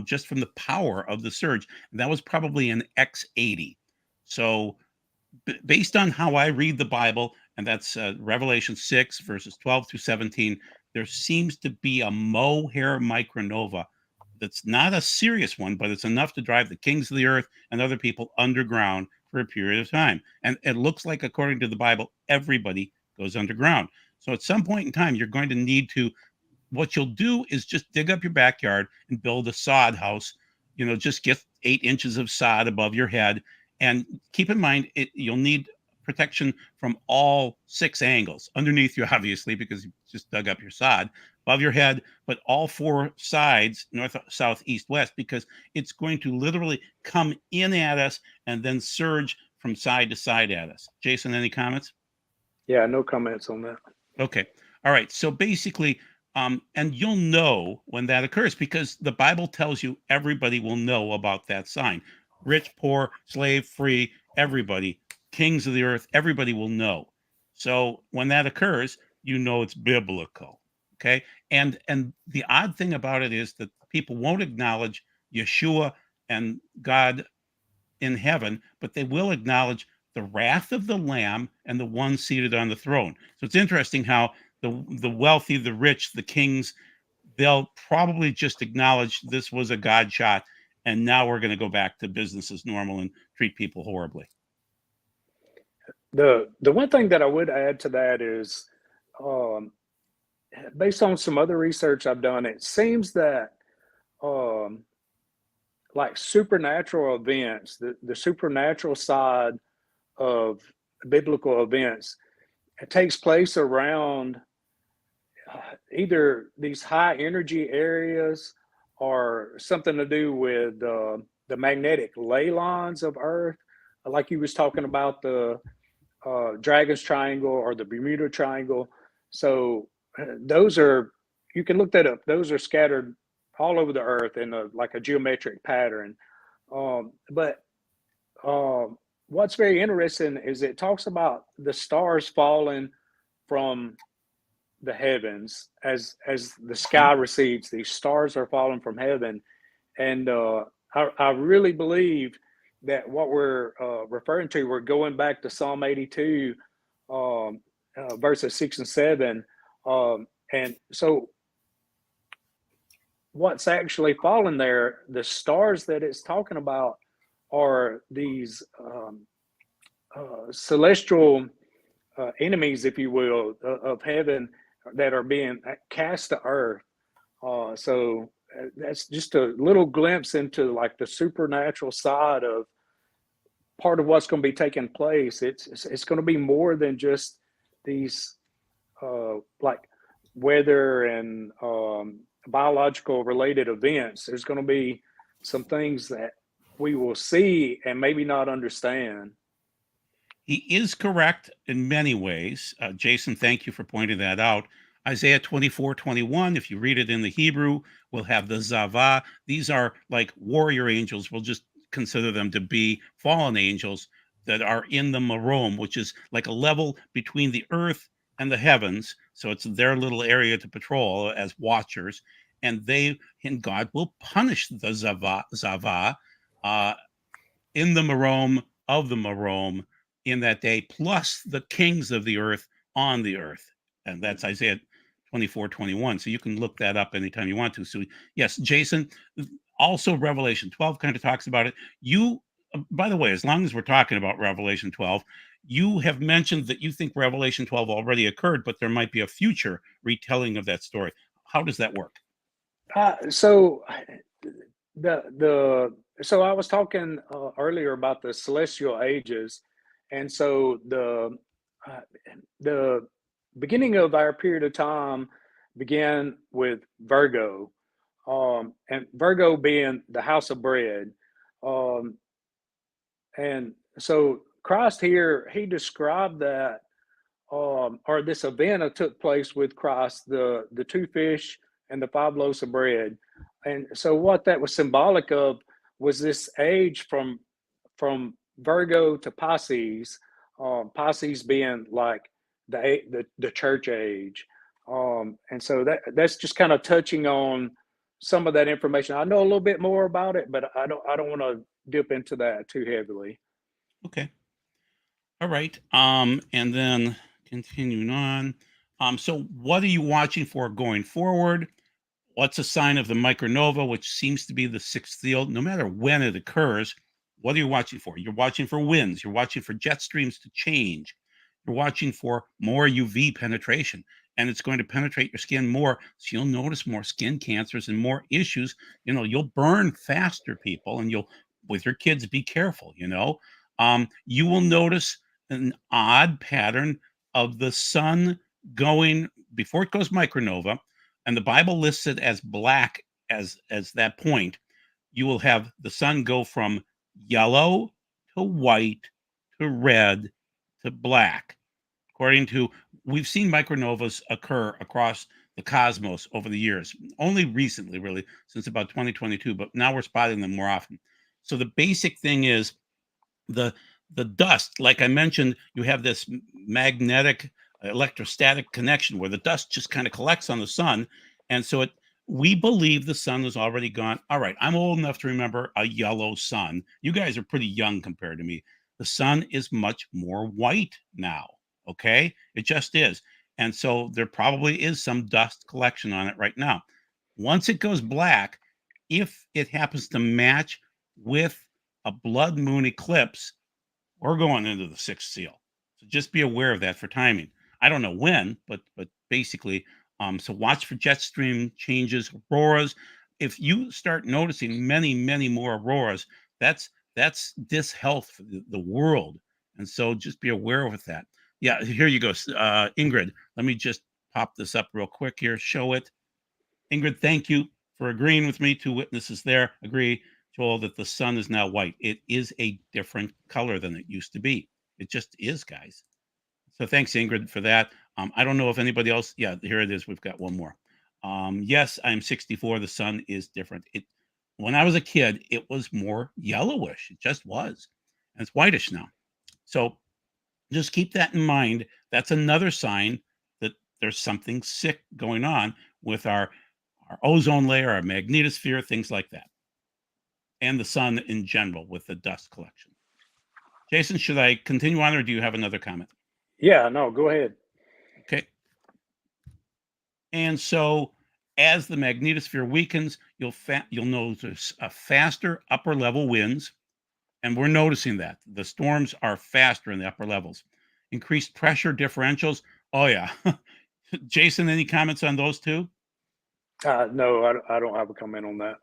just from the power of the surge. And that was probably an X80. So based on how I read the Bible, and that's Revelation 6, verses 12 through 17, there seems to be a mohair micronova that's not a serious one, but it's enough to drive the kings of the earth and other people underground for a period of time. And it looks like, according to the Bible, everybody goes underground. So at some point in time, you're going to need to, what you'll do is just dig up your backyard and build a sod house. Just get 8 inches of sod above your head. And keep in mind, you'll need protection from all 6 angles. Underneath you, obviously, because you just dug up your sod. Above your head, but all 4 sides, north, south, east, west, because it's going to literally come in at us and then surge from side to side at us. Jason, any comments? Yeah, no comments on that. Okay. All right. So basically, and you'll know when that occurs because the Bible tells you everybody will know about that sign. Rich, poor, slave, free, everybody, kings of the earth, everybody will know. So when that occurs, it's biblical. Okay. And the odd thing about it is that people won't acknowledge Yeshua and God in heaven, but they will acknowledge the wrath of the Lamb and the one seated on the throne. So it's interesting how the wealthy, the rich, the kings, they'll probably just acknowledge this was a God shot, and now we're going to go back to business as normal and treat people horribly. The one thing that I would add to that is, based on some other research I've done, it seems that like supernatural events, the supernatural side of biblical events, it takes place around either these high energy areas or something to do with the magnetic ley lines of Earth, like you was talking about the Dragon's Triangle or the Bermuda Triangle. So those are, you can look that up. Those are scattered all over the Earth in like a geometric pattern. But what's very interesting is it talks about the stars falling from the heavens as the sky recedes. These stars are falling from heaven, and I really believe that what we're referring to, we're going back to Psalm 82, verses 6 and 7. And so what's actually fallen there, the stars that it's talking about are these celestial enemies, if you will, of heaven that are being cast to earth. So that's just a little glimpse into like the supernatural side of part of what's going to be taking place. It's going to be more than just these like weather and biological related events. There's going to be some things that we will see and maybe not understand. He is correct in many ways. Jason, thank you for pointing that out. Isaiah 24:21, if you read it in the Hebrew, will have the Zavah. These are like warrior angels. We'll just consider them to be fallen angels that are in the Marom, which is like a level between the earth and the heavens. So it's their little area to patrol as watchers. And God will punish the Zavah in the Marom of the Marom in that day, plus the kings of the earth on the earth. And that's Isaiah 24:21. So you can look that up anytime you want to. So, yes, Jason, also Revelation 12 kind of talks about it. By the way, as long as we're talking about Revelation 12, you have mentioned that you think Revelation 12 already occurred, but there might be a future retelling of that story. How does that work? So so I was talking earlier about the celestial ages, and so uh, the beginning of our period of time began with Virgo, and Virgo being the house of bread, um, and so Christ here he described that or this event that took place with Christ, the two fish and the five loaves of bread. And so what that was symbolic of was this age from Virgo to Pisces, Pisces being like the church age. And so that's just kind of touching on some of that information. I know a little bit more about it, but I don't want to dip into that too heavily. Okay. All right. And then continuing on. So what are you watching for going forward? What's a sign of the micronova, which seems to be the sixth field, no matter when it occurs? What are you watching for? You're watching for winds. You're watching for jet streams to change. You're watching for more UV penetration, and it's going to penetrate your skin more. So you'll notice more skin cancers and more issues. You'll burn faster, people, and with your kids, be careful. You will notice an odd pattern of the sun going before it goes micronova, and the Bible lists it as black as that point. You will have the sun go from yellow to white to red to black. According to We've seen micronovas occur across the cosmos over the years, only recently, really, since about 2022, but now we're spotting them more often. So the basic thing is the the dust, like I mentioned, you have this magnetic electrostatic connection where the dust just kind of collects on the sun, and so we believe the sun is already gone. All right, I'm old enough to remember a yellow sun. You guys are pretty young compared to me. The sun is much more white now. Okay, it just is. And so there probably is some dust collection on it right now. Once it goes black, if it happens to match with a blood moon eclipse, we're going into the sixth seal. So just be aware of that for timing. I don't know when, but basically, so watch for jet stream changes, auroras. If you start noticing many, many more auroras, that's dishealth for the world. And so just be aware of that. Yeah, here you go. Ingrid, let me just pop this up real quick here, show it. Ingrid, thank you for agreeing with me. Two witnesses there agree, Joel, that the sun is now white. It is a different color than it used to be. It just is, guys. So thanks, Ingrid, for that. I don't know if anybody else. Yeah, here it is. We've got one more. Yes, I'm 64. The sun is different. When I was a kid, it was more yellowish. It just was. And it's whitish now. So just keep that in mind. That's another sign that there's something sick going on with our ozone layer, our magnetosphere, things like that. and the sun in general with the dust collection. Jason, should I continue on, or do you have another comment? Yeah, no, go ahead. Okay. And so as the magnetosphere weakens, you'll notice a faster upper level winds. And we're noticing that the storms are faster in the upper levels. Increased pressure differentials. Oh, yeah. Jason, any comments on those two? No, I don't have a comment on that.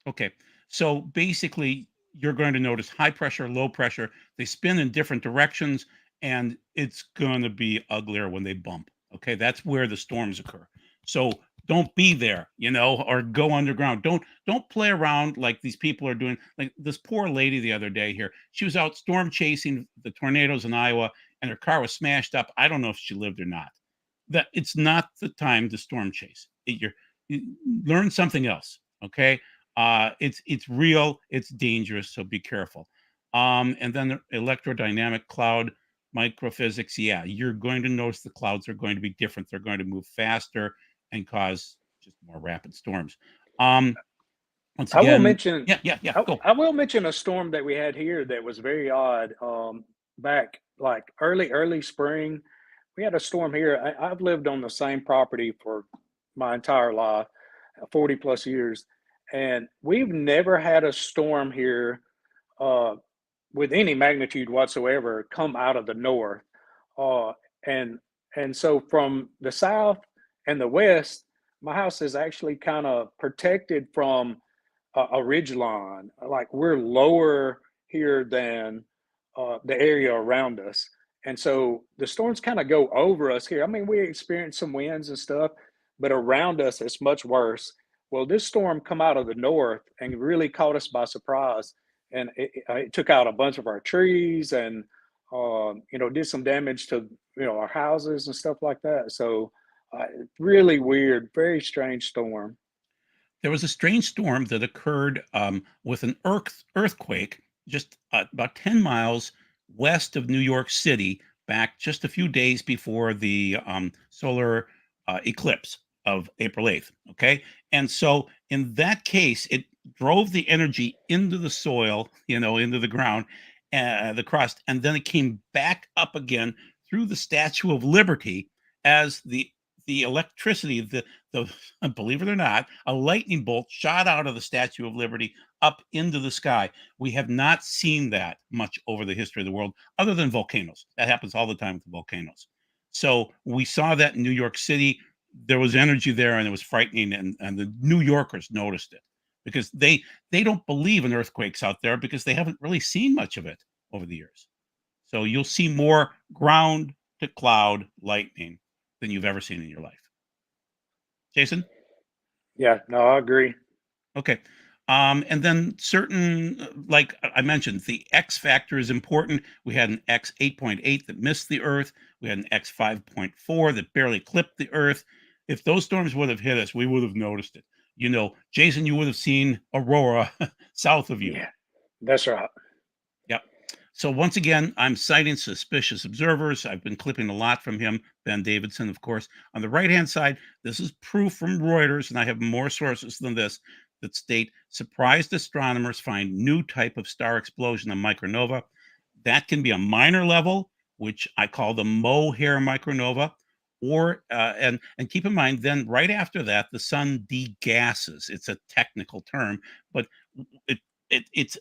Okay. So basically, you're going to notice high pressure, low pressure. They spin in different directions, and it's going to be uglier when they bump. Okay. That's where the storms occur. So don't be there, or go underground. Don't play around like these people are doing. Like this poor lady the other day here. She was out storm chasing the tornadoes in Iowa, and her car was smashed up. I don't know if she lived or not. That it's not the time to storm chase. You learn something else. Okay. It's real, it's dangerous, so be careful. And then the electrodynamic cloud microphysics. Yeah, you're going to notice the clouds are going to be different. They're going to move faster and cause just more rapid storms. Once I will again, mention yeah, go. I will mention a storm that we had here that was very odd. Back like early spring, we had a storm here. I've lived on the same property for my entire life, 40 plus years, and we've never had a storm here uh, with any magnitude whatsoever come out of the north. Uh, and and so from the south and the west, my house is actually kind of protected from a ridge line. Like we're lower here than the area around us. And so the storms kind of go over us here. I mean, we experience some winds and stuff, but around us it's much worse. Well, this storm come out of the north and really caught us by surprise, and it took out a bunch of our trees and did some damage to our houses and stuff like that. So really weird, very strange storm. There was a strange storm that occurred with an earthquake just about 10 miles west of New York City back just a few days before the solar eclipse of April 8th. Okay. And so in that case, it drove the energy into the soil, into the ground, the crust, and then it came back up again through the Statue of Liberty as the electricity, the believe it or not, a lightning bolt shot out of the Statue of Liberty up into the sky. We have not seen that much over the history of the world, other than volcanoes. That happens all the time with the volcanoes. So we saw that in New York City. There was energy there, and it was frightening, and the New Yorkers noticed it because they don't believe in earthquakes out there because they haven't really seen much of it over the years. So you'll see more ground to cloud lightning than you've ever seen in your life. Jason? Yeah, no, I agree. Okay. And then certain, like I mentioned, the X factor is important. We had an X 8.8 that missed the Earth. We had an X 5.4 that barely clipped the Earth. If those storms would have hit us, we would have noticed it. Jason, you would have seen aurora south of you. Yeah, that's right. Yep. So once again, I'm citing suspicious observers. I've been clipping a lot from him, Ben Davidson, of course. On the right-hand side, this is proof from Reuters, and I have more sources than this that state surprised astronomers find new type of star explosion, a micronova. That can be a minor level, which I call the mohair micronova, or and keep in mind, then right after that, the sun degasses. It's a technical term, but it's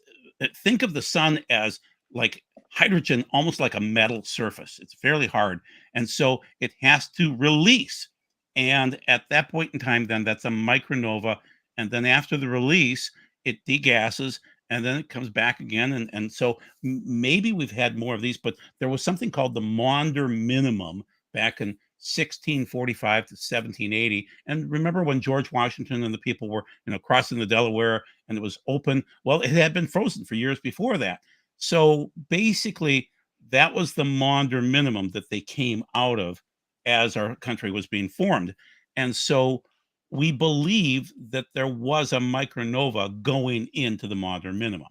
think of the sun as like hydrogen, almost like a metal surface. It's fairly hard. And so it has to release. And at that point in time, then that's a micronova. And then after the release, it degasses and then it comes back again. And so maybe we've had more of these, but there was something called the Maunder minimum back in 1645 to 1780. And remember when George Washington and the people were, crossing the Delaware and it was open? Well, it had been frozen for years before that. So basically, that was the Maunder minimum that they came out of as our country was being formed. And so we believe that there was a micronova going into the Maunder minimum.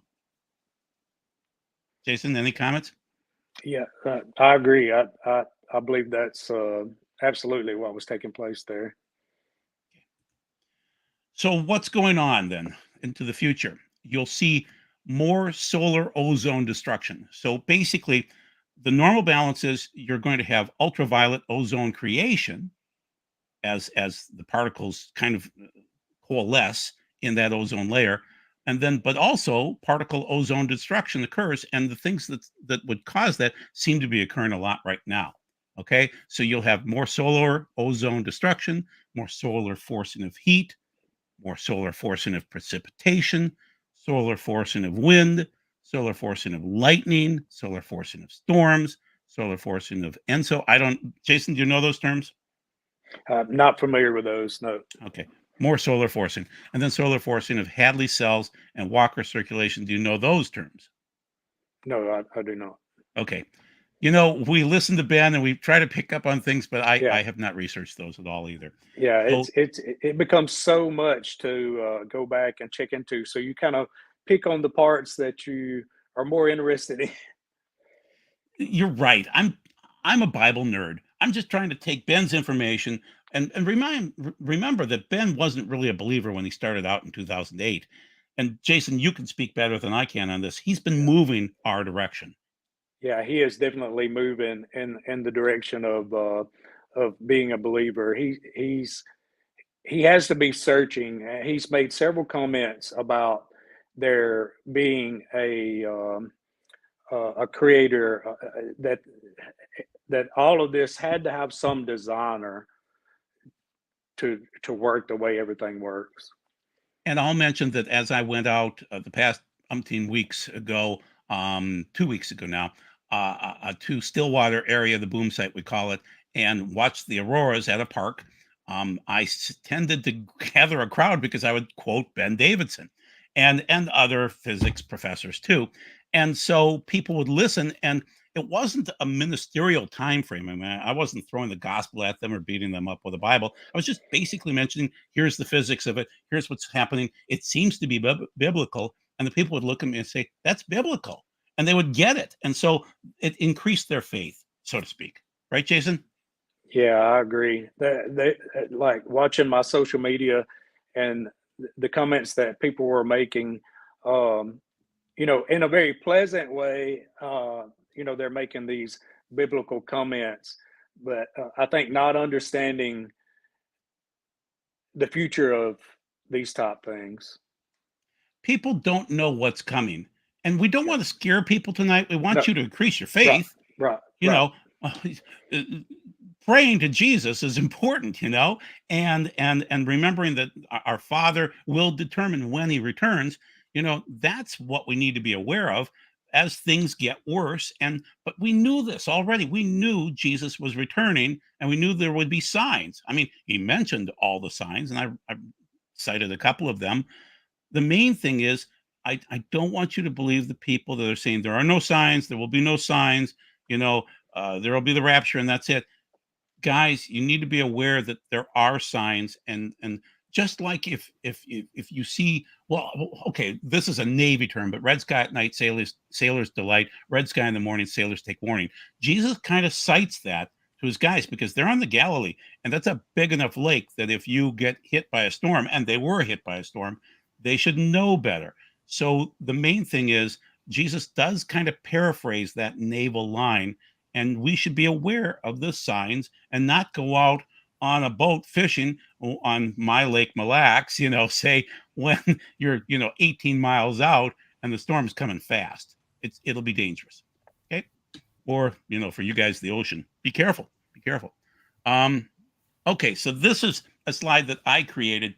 Jason, any comments? Yeah, I agree. I believe that's absolutely what was taking place there. So what's going on then into the future? You'll see more solar ozone destruction. So basically, the normal balance is you're going to have ultraviolet ozone creation as the particles kind of coalesce in that ozone layer, and then but also particle ozone destruction occurs, and the things that would cause that seem to be occurring a lot right now. Okay, so you'll have more solar ozone destruction, more solar forcing of heat, more solar forcing of precipitation, solar forcing of wind, solar forcing of lightning, solar forcing of storms, solar forcing of enso. I don't, Jason, do you know those terms? Not familiar with those. No, Okay. More solar forcing. And then solar forcing of Hadley cells and Walker circulation. Do you know those terms? no, I do not. Okay. You know, we listen to Ben and we try to pick up on things, but Yeah, I have not researched those at all either. yeah. So It becomes so much to go back and check into. So you kind of pick on the parts that you are more interested in. you're right. I'm a Bible nerd. I'm just trying to take Ben's information and remember that Ben wasn't really a believer when he started out in 2008. And Jason, you can speak better than I can on this. He's been Yeah, moving our direction. yeah. He is definitely moving in the direction of being a believer. He has to be searching. He's made several comments about there being a creator that all of this had to have some designer to work the way everything works. And I'll mention that as I went out the past umpteen weeks ago, 2 weeks ago now, to Stillwater area, the boom site we call it, and watched the auroras at a park. I tended to gather a crowd because I would quote Ben Davidson and other physics professors too, and so people would listen. And it wasn't a ministerial time frame. I mean, I wasn't throwing the gospel at them or beating them up with a Bible. I was just basically mentioning, here's the physics of it. Here's what's happening. It seems to be biblical. And the people would look at me and say, that's biblical. And they would get it. And so it increased their faith, so to speak. Right, Jason? Yeah, I agree. They like watching my social media and the comments that people were making. Um, in a very pleasant way. They're making these biblical comments, but I think not understanding the future of these top things. People don't know what's coming. And we don't Yeah. want to scare people tonight. We want No. you to increase your Right. faith. Right. You Right. know, praying to Jesus is important, and remembering that our Father will determine when he returns. That's what we need to be aware of as things get worse. But we knew this already. We knew Jesus was returning, and we knew there would be signs. I mean, he mentioned all the signs, and I cited a couple of them. The main thing is, I don't want you to believe the people that are saying there are no signs, there will be no signs, there will be the rapture, and that's it. Guys, you need to be aware that there are signs, and just like if you see, well, okay, this is a Navy term, but red sky at night, sailors delight. Red sky in the morning, sailors take warning. Jesus kind of cites that to his guys because they're on the Galilee, and that's a big enough lake that if you get hit by a storm, and they were hit by a storm, they should know better. So the main thing is Jesus does kind of paraphrase that naval line, and we should be aware of the signs and not go out on a boat fishing on my lake Mille Lacs, say when you're 18 miles out and the storm's coming fast. It'll be dangerous. Okay. Or for you guys, the ocean, be careful. Okay, so this is a slide that I created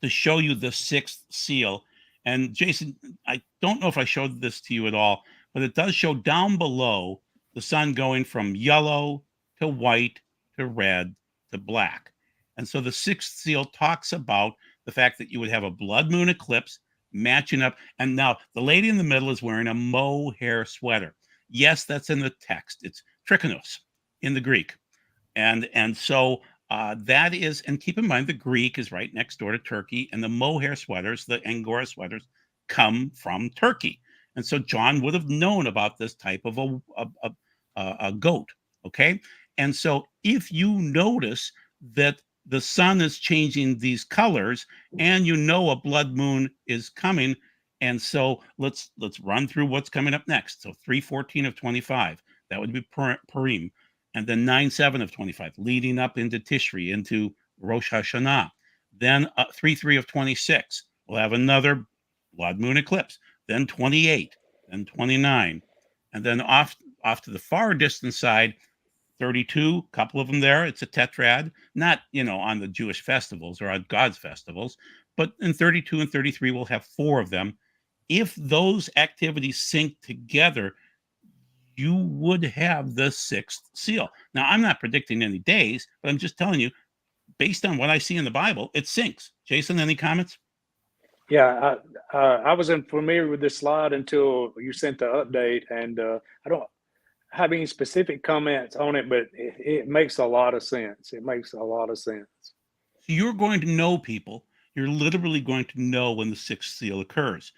to show you the sixth seal. And Jason, I don't know if I showed this to you at all, but it does show down below the sun going from yellow to white to red to black. And so the sixth seal talks about the fact that you would have a blood moon eclipse matching up. And now the lady in the middle is wearing a mohair sweater. Yes, that's in the text. It's trichonos in the Greek. And so that is, and keep in mind, the Greek is right next door to Turkey, and the mohair sweaters, the Angora sweaters, come from Turkey. And so John would have known about this type of a goat. Okay. And so if you notice that the sun is changing these colors and a blood moon is coming, And so let's run through what's coming up next. So 3:14 of 25, that would be Purim, and then 9:7 of 25, leading up into Tishri, into Rosh Hashanah. Then 3:3 of 26, we'll have another blood moon eclipse. Then 28, then 29, and then off to the far distant side, 32, a couple of them there. It's a tetrad, not on the Jewish festivals or on God's festivals, but in 32 and 33 we'll have 4 of them. If those activities sync together, you would have the 6th seal. Now, I'm not predicting any days, but I'm just telling you, based on what I see in the Bible, it syncs. Jason, any comments? Yeah, I wasn't familiar with this slide until you sent the update, and I don't have any specific comments on it, but it makes a lot of sense. It makes a lot of sense. So you're going to know, people. You're literally going to know when the 6th seal occurs.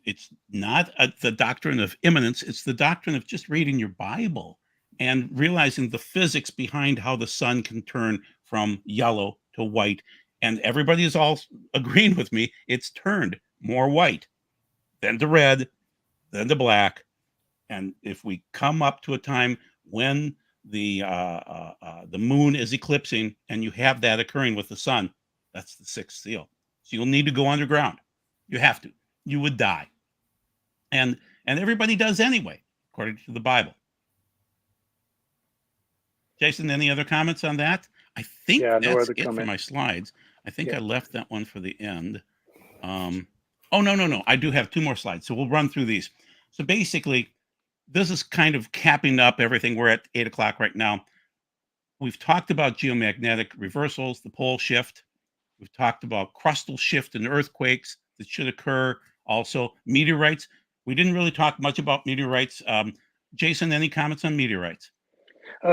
It's not the doctrine of imminence. It's the doctrine of just reading your Bible and realizing the physics behind how the sun can turn from yellow to white. And everybody is all agreeing with me. It's turned more white, then to red, then to black. And if we come up to a time when the moon is eclipsing and you have that occurring with the sun, that's the 6th seal. So you'll need to go underground. You have to. You would die. And everybody does anyway, according to the Bible. Jason, any other comments on that? I think that's it for my slides. I think I left that one for the end. Oh, no. I do have 2 more slides, so we'll run through these. So basically, this is kind of capping up everything. We're at 8 o'clock right now. We've talked about geomagnetic reversals, the pole shift. We've talked about crustal shift and earthquakes that should occur. Also, meteorites. We didn't really talk much about meteorites. Jason, any comments on meteorites?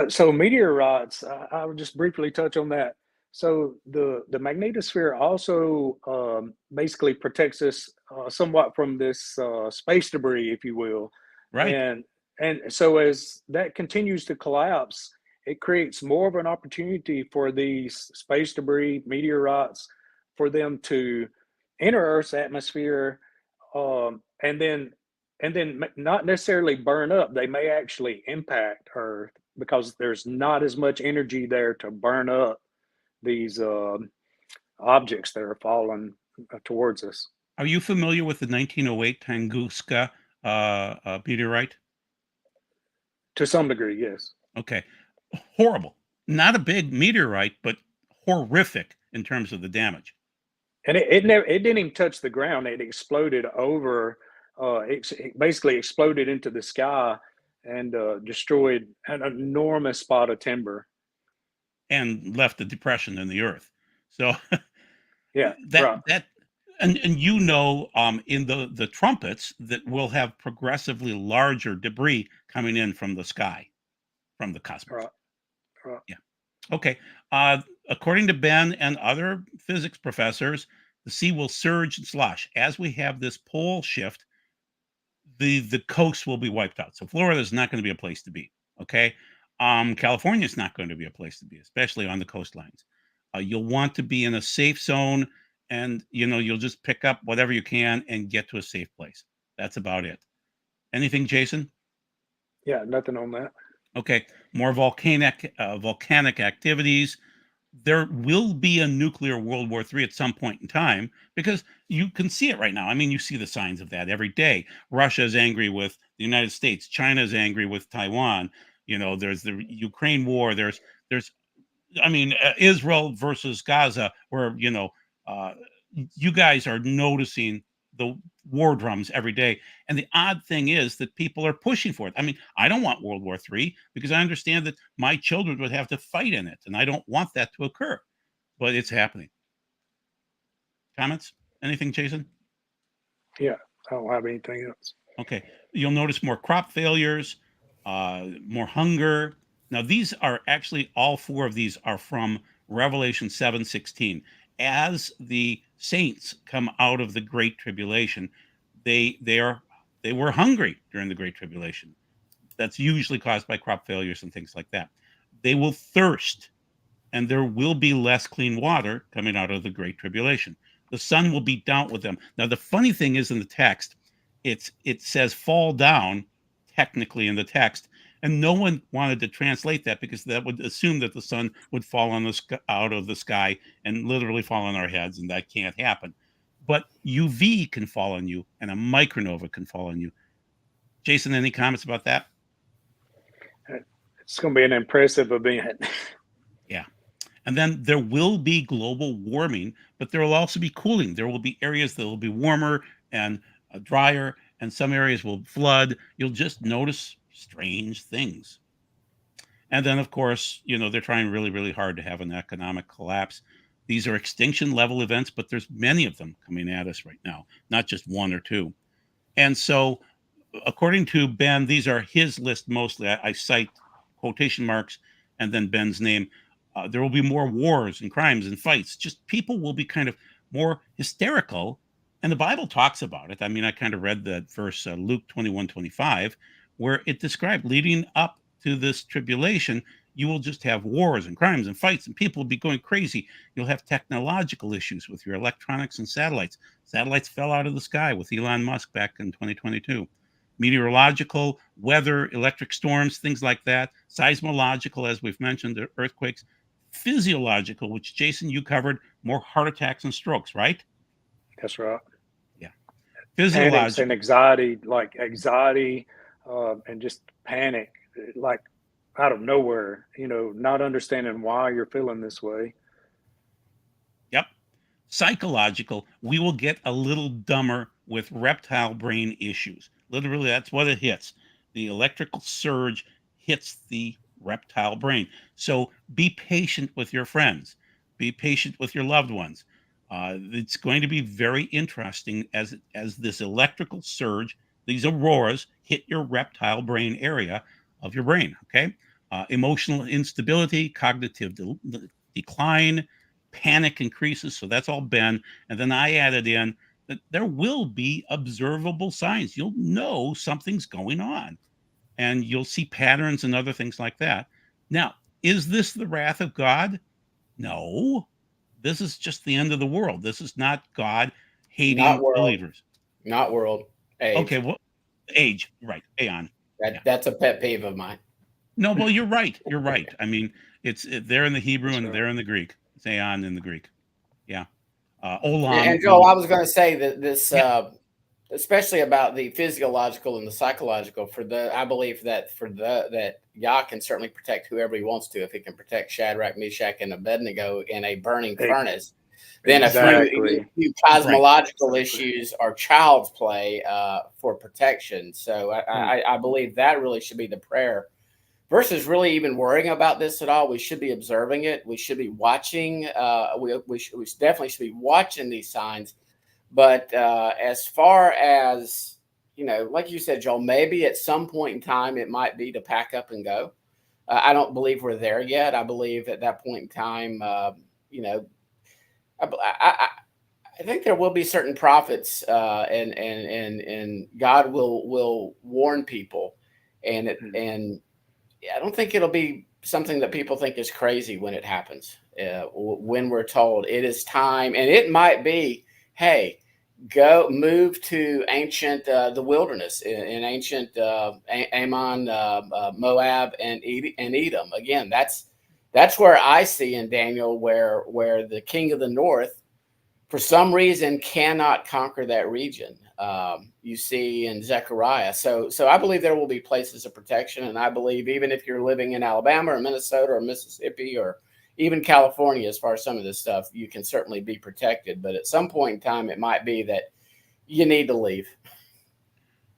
So meteorites, I will just briefly touch on that. So the magnetosphere also basically protects us somewhat from this space debris, if you will. Right. And so as that continues to collapse, it creates more of an opportunity for these space debris, meteorites, for them to enter Earth's atmosphere, and then not necessarily burn up. They may actually impact Earth because there's not as much energy there to burn up these objects that are falling towards us. Are you familiar with the 1908 Tunguska meteorite? To some degree, yes. Okay. Horrible. Not a big meteorite, but horrific in terms of the damage. And it didn't even touch the ground. It exploded over. It basically exploded into the sky and destroyed an enormous spot of timber and left a depression in the earth. So yeah, that and in the trumpets that will have progressively larger debris coming in from the sky, from the cosmos. Right. Yeah. Okay. According to Ben and other physics professors, the sea will surge and slosh as we have this pole shift. The coast will be wiped out. So Florida is not going to be a place to be. Okay. California is not going to be a place to be, especially on the coastlines. You'll want to be in a safe zone, and you'll just pick up whatever you can and get to a safe place. That's about it. Anything, Jason? Yeah, nothing on that. Okay. More volcanic activities. There will be a nuclear World War III at some point in time, because you can see it right now. I mean, you see the signs of that every day. Russia is angry with the United States. China is angry with Taiwan. There's the Ukraine war. There's Israel versus Gaza, where you guys are noticing the war drums every day. And the odd thing is that people are pushing for it. I mean, I don't want World War III because I understand that my children would have to fight in it, and I don't want that to occur. But it's happening. Comments? Anything, Jason? Yeah, I don't have anything else. Okay. You'll notice more crop failures, more hunger. Now, these are actually, all 4 of these are from Revelation 7:16. As the saints come out of the Great Tribulation, they were hungry during the Great Tribulation. That's usually caused by crop failures and things like that. They will thirst, and there will be less clean water coming out of the Great Tribulation. The sun will be dealt with them. Now, the funny thing is in the text, it says fall down technically in the text, and no one wanted to translate that because that would assume that the sun would fall on the out of the sky and literally fall on our heads, and that can't happen. But UV can fall on you, and a micronova can fall on you. Jason, any comments about that? It's going to be an impressive event. Yeah. And then there will be global warming, but there will also be cooling. There will be areas that will be warmer and drier, and some areas will flood. You'll just notice strange things. And then, of course, they're trying really, really hard to have an economic collapse. These are extinction level events, but there's many of them coming at us right now, not just one or two. And so, according to Ben, these are his list mostly. I cite quotation marks and then Ben's name. There will be more wars and crimes and fights. Just people will be kind of more hysterical. And the Bible talks about it. I mean, I kind of read that verse, Luke 21:25, where it described leading up to this tribulation, you will just have wars and crimes and fights, and people will be going crazy. You'll have technological issues with your electronics and satellites. Satellites fell out of the sky with Elon Musk back in 2022. Meteorological, weather, electric storms, things like that. Seismological, as we've mentioned, earthquakes. Physiological, which Jason, you covered, more heart attacks and strokes, right? That's right. Yeah. Panics Physiological. and anxiety, and just panic, like out of nowhere, not understanding why you're feeling this way. Yep. Psychological, we will get a little dumber with reptile brain issues. Literally, that's what it hits. The electrical surge hits the reptile brain. So be patient with your friends, be patient with your loved ones. It's going to be very interesting as this electrical surge, these auroras, hit your reptile brain area of your brain. Okay, emotional instability, cognitive decline, panic increases. So that's all Ben. And then I added in that there will be observable signs. You'll know something's going on, and you'll see patterns and other things like that. Now, is this the wrath of God? No. This is just the end of the world. This is not God Not hating world. believers. Not world. Age. Okay, well, age, right? Aeon. That's a pet peeve of mine. No, well, you're right. You're right. I mean, it's there in the Hebrew That's and right. there in the Greek. It's aeon in the Greek. Yeah. Olam. And Joel, I was going to say that this, Yeah. especially about the physiological and the psychological, I believe that that Yah can certainly protect whoever he wants to. If he can protect Shadrach, Meshach, and Abednego in a burning furnace, then Exactly. a few cosmological issues are child's play for protection. So I believe that really should be the prayer. Versus really even worrying about this at all. We should be observing it. We should be watching. We definitely should be watching these signs. But as far as, like you said, Joel, maybe at some point in time it might be to pack up and go. I don't believe we're there yet. I believe at that point in time, I think there will be certain prophets, and God will warn people, and I don't think it'll be something that people think is crazy when it happens. When we're told it is time, and it might be, hey, go move to ancient the wilderness in ancient Ammon, Moab, and Edom. Again, that's where I see in Daniel where the king of the north, for some reason, cannot conquer that region. You see in Zechariah. So I believe there will be places of protection. And I believe even if you're living in Alabama or Minnesota or Mississippi or even California, as far as some of this stuff, you can certainly be protected. But at some point in time, it might be that you need to leave.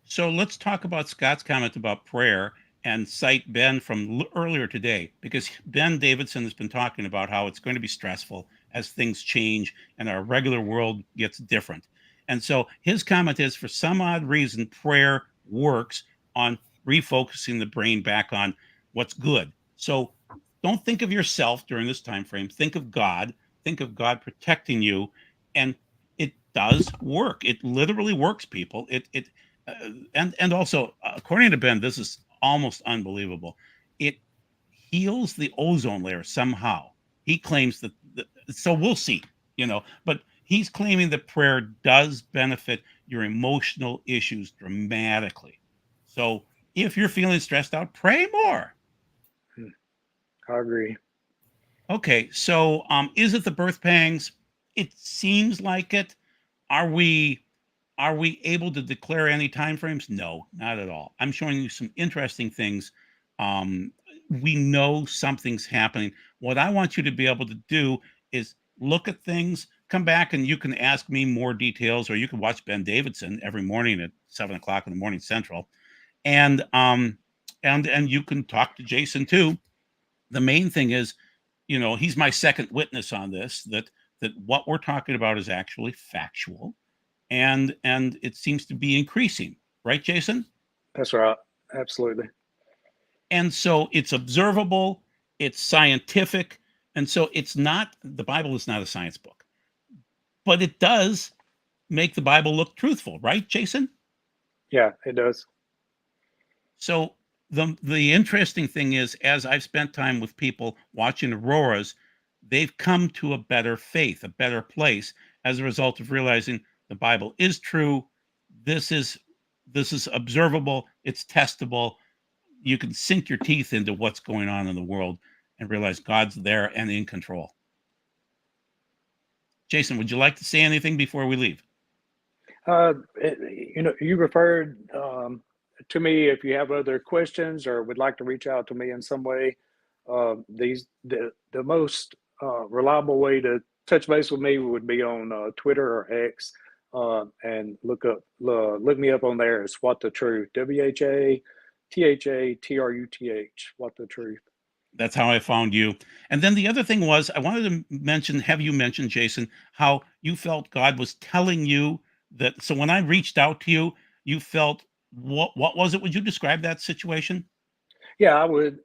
So let's talk about Scott's comment about prayer and cite Ben from earlier today, because Ben Davidson has been talking about how it's going to be stressful as things change and our regular world gets different. And so his comment is, for some odd reason, prayer works on refocusing the brain back on what's good. So don't think of yourself during this time frame. Think of God. Think of God protecting you, and it does work. It literally works, people. And also, according to Ben, this is almost unbelievable. It heals the ozone layer somehow. He claims that. So we'll see. But He's claiming that prayer does benefit your emotional issues dramatically. So if you're feeling stressed out, pray more. I agree. Okay, so is it the birth pangs? It seems like it. Are we able to declare any time frames? No, not at all. I'm showing you some interesting things. Um, we know something's happening. What I want you to be able to do is look at things, come back, and you can ask me more details, or you can watch Ben Davidson every morning at 7 o'clock in the morning Central, and you can talk to Jason too. The main thing is, he's my second witness on this, that what we're talking about is actually factual, and it seems to be increasing, right, Jason? That's right. Absolutely. And so it's observable, it's scientific, and so the Bible is not a science book, but it does make the Bible look truthful, right, Jason? Yeah, it does. So the interesting thing is, as I've spent time with people watching auroras, they've come to a better faith, a better place as a result of realizing the Bible is true. This is observable, it's testable. You can sink your teeth into what's going on in the world and realize God's there and in control. Jason, would you like to say anything before we leave? You referred to me if you have other questions or would like to reach out to me in some way. The most reliable way to touch base with me would be on Twitter or X, and look me up on there. It's What the Truth, WHATHATRUTH, What the Truth. That's how I found you. And then the other thing was, I wanted to have you mention, Jason, how you felt God was telling you that. So when I reached out to you, you felt, what was it? Would you describe that situation? Yeah, I would.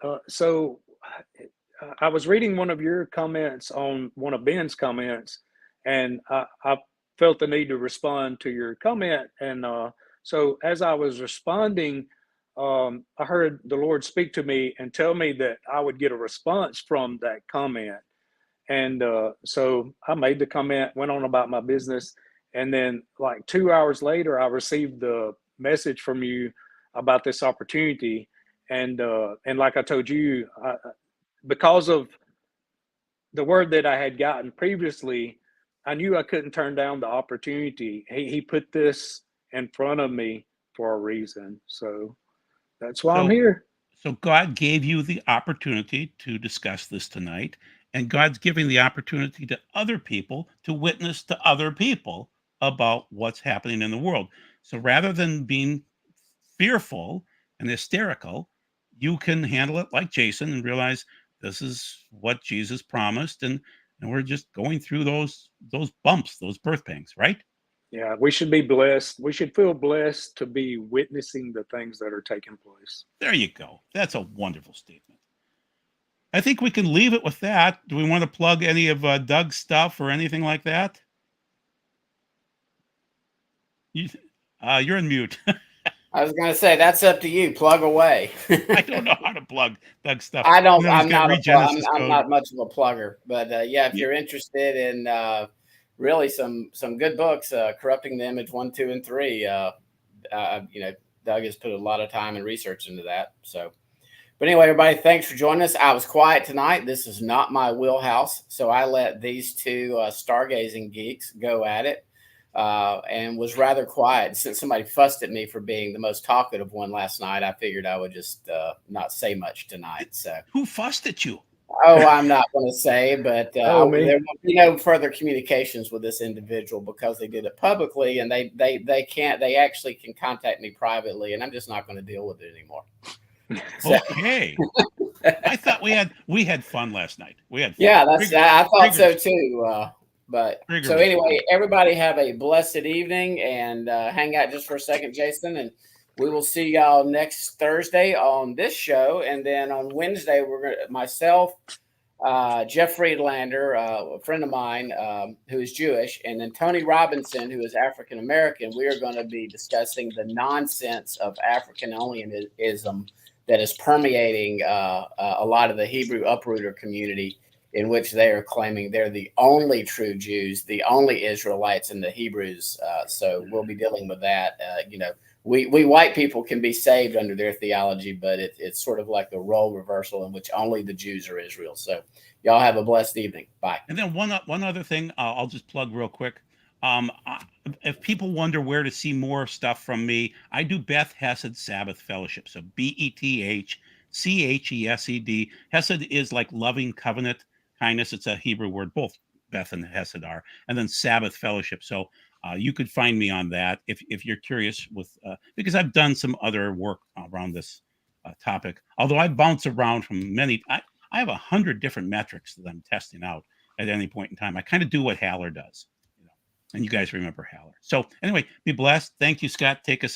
I was reading one of your comments on one of Ben's comments, and I felt the need to respond to your comment. And so as I was responding, I heard the Lord speak to me and tell me that I would get a response from that comment. And so I made the comment, went on about my business, and then like 2 hours later, I received the message from you about this opportunity. And like I told you, because of the word that I had gotten previously, I knew I couldn't turn down the opportunity. He put this in front of me for a reason. So that's why I'm So, here. God gave you the opportunity to discuss this tonight, and God's giving the opportunity to other people to witness to other people about what's happening in the world. So rather than being fearful and hysterical, you can handle it like Jason and realize this is what Jesus promised, and we're just going through those bumps, those birth pangs, right? Yeah, we should be blessed. We should feel blessed to be witnessing the things that are taking place. There you go. That's a wonderful statement. I think we can leave it with that. Do we want to plug any of Doug's stuff or anything like that? You're in mute. I was going to say that's up to you. Plug away. I don't know how to plug Doug's stuff. I don't. You know, he's I'm got not. Regenesis I'm code. not much of a plugger, but yeah, if you're interested in really some good books, corrupting the image 1, 2, and 3. Doug has put a lot of time and research into that. So, but anyway, everybody, thanks for joining us. I was quiet tonight. This is not my wheelhouse, so I let these two stargazing geeks go at it. And was rather quiet. Since somebody fussed at me for being the most talkative one last night, I figured I would just not say much tonight. So, who fussed at you? Oh, I'm not going to say, but there will be no further communications with this individual because they did it publicly, and they can't. They actually can contact me privately, and I'm just not going to deal with it anymore. So. Okay. I thought we had fun last night. We had fun. Yeah, I thought so too. But so anyway, everybody have a blessed evening, and hang out just for a second, Jason, and we will see y'all next Thursday on this show, and then on Wednesday we're gonna myself, Jeff Friedlander, a friend of mine who is Jewish, and then Tony Robinson, who is African American. We are going to be discussing the nonsense of African-onlyism that is permeating a lot of the Hebrew uprooter community in which they are claiming they're the only true Jews, the only Israelites, and the Hebrews. So we'll be dealing with that. We white people can be saved under their theology, but it's sort of like the role reversal in which only the Jews are Israel. So y'all have a blessed evening. Bye. And then one other thing, I'll just plug real quick. If people wonder where to see more stuff from me, I do Beth Hesed Sabbath Fellowship. So BETHCHESED. Hesed is like loving covenant, kindness. It's a Hebrew word. Both Beth and Hesed are. And then Sabbath Fellowship. So you could find me on that if you're curious with because I've done some other work around this topic. Although I bounce around from many, I have 100 different metrics that I'm testing out at any point in time. I kind of do what Haller does, and you guys remember Haller. So anyway, be blessed. Thank you, Scott. Take us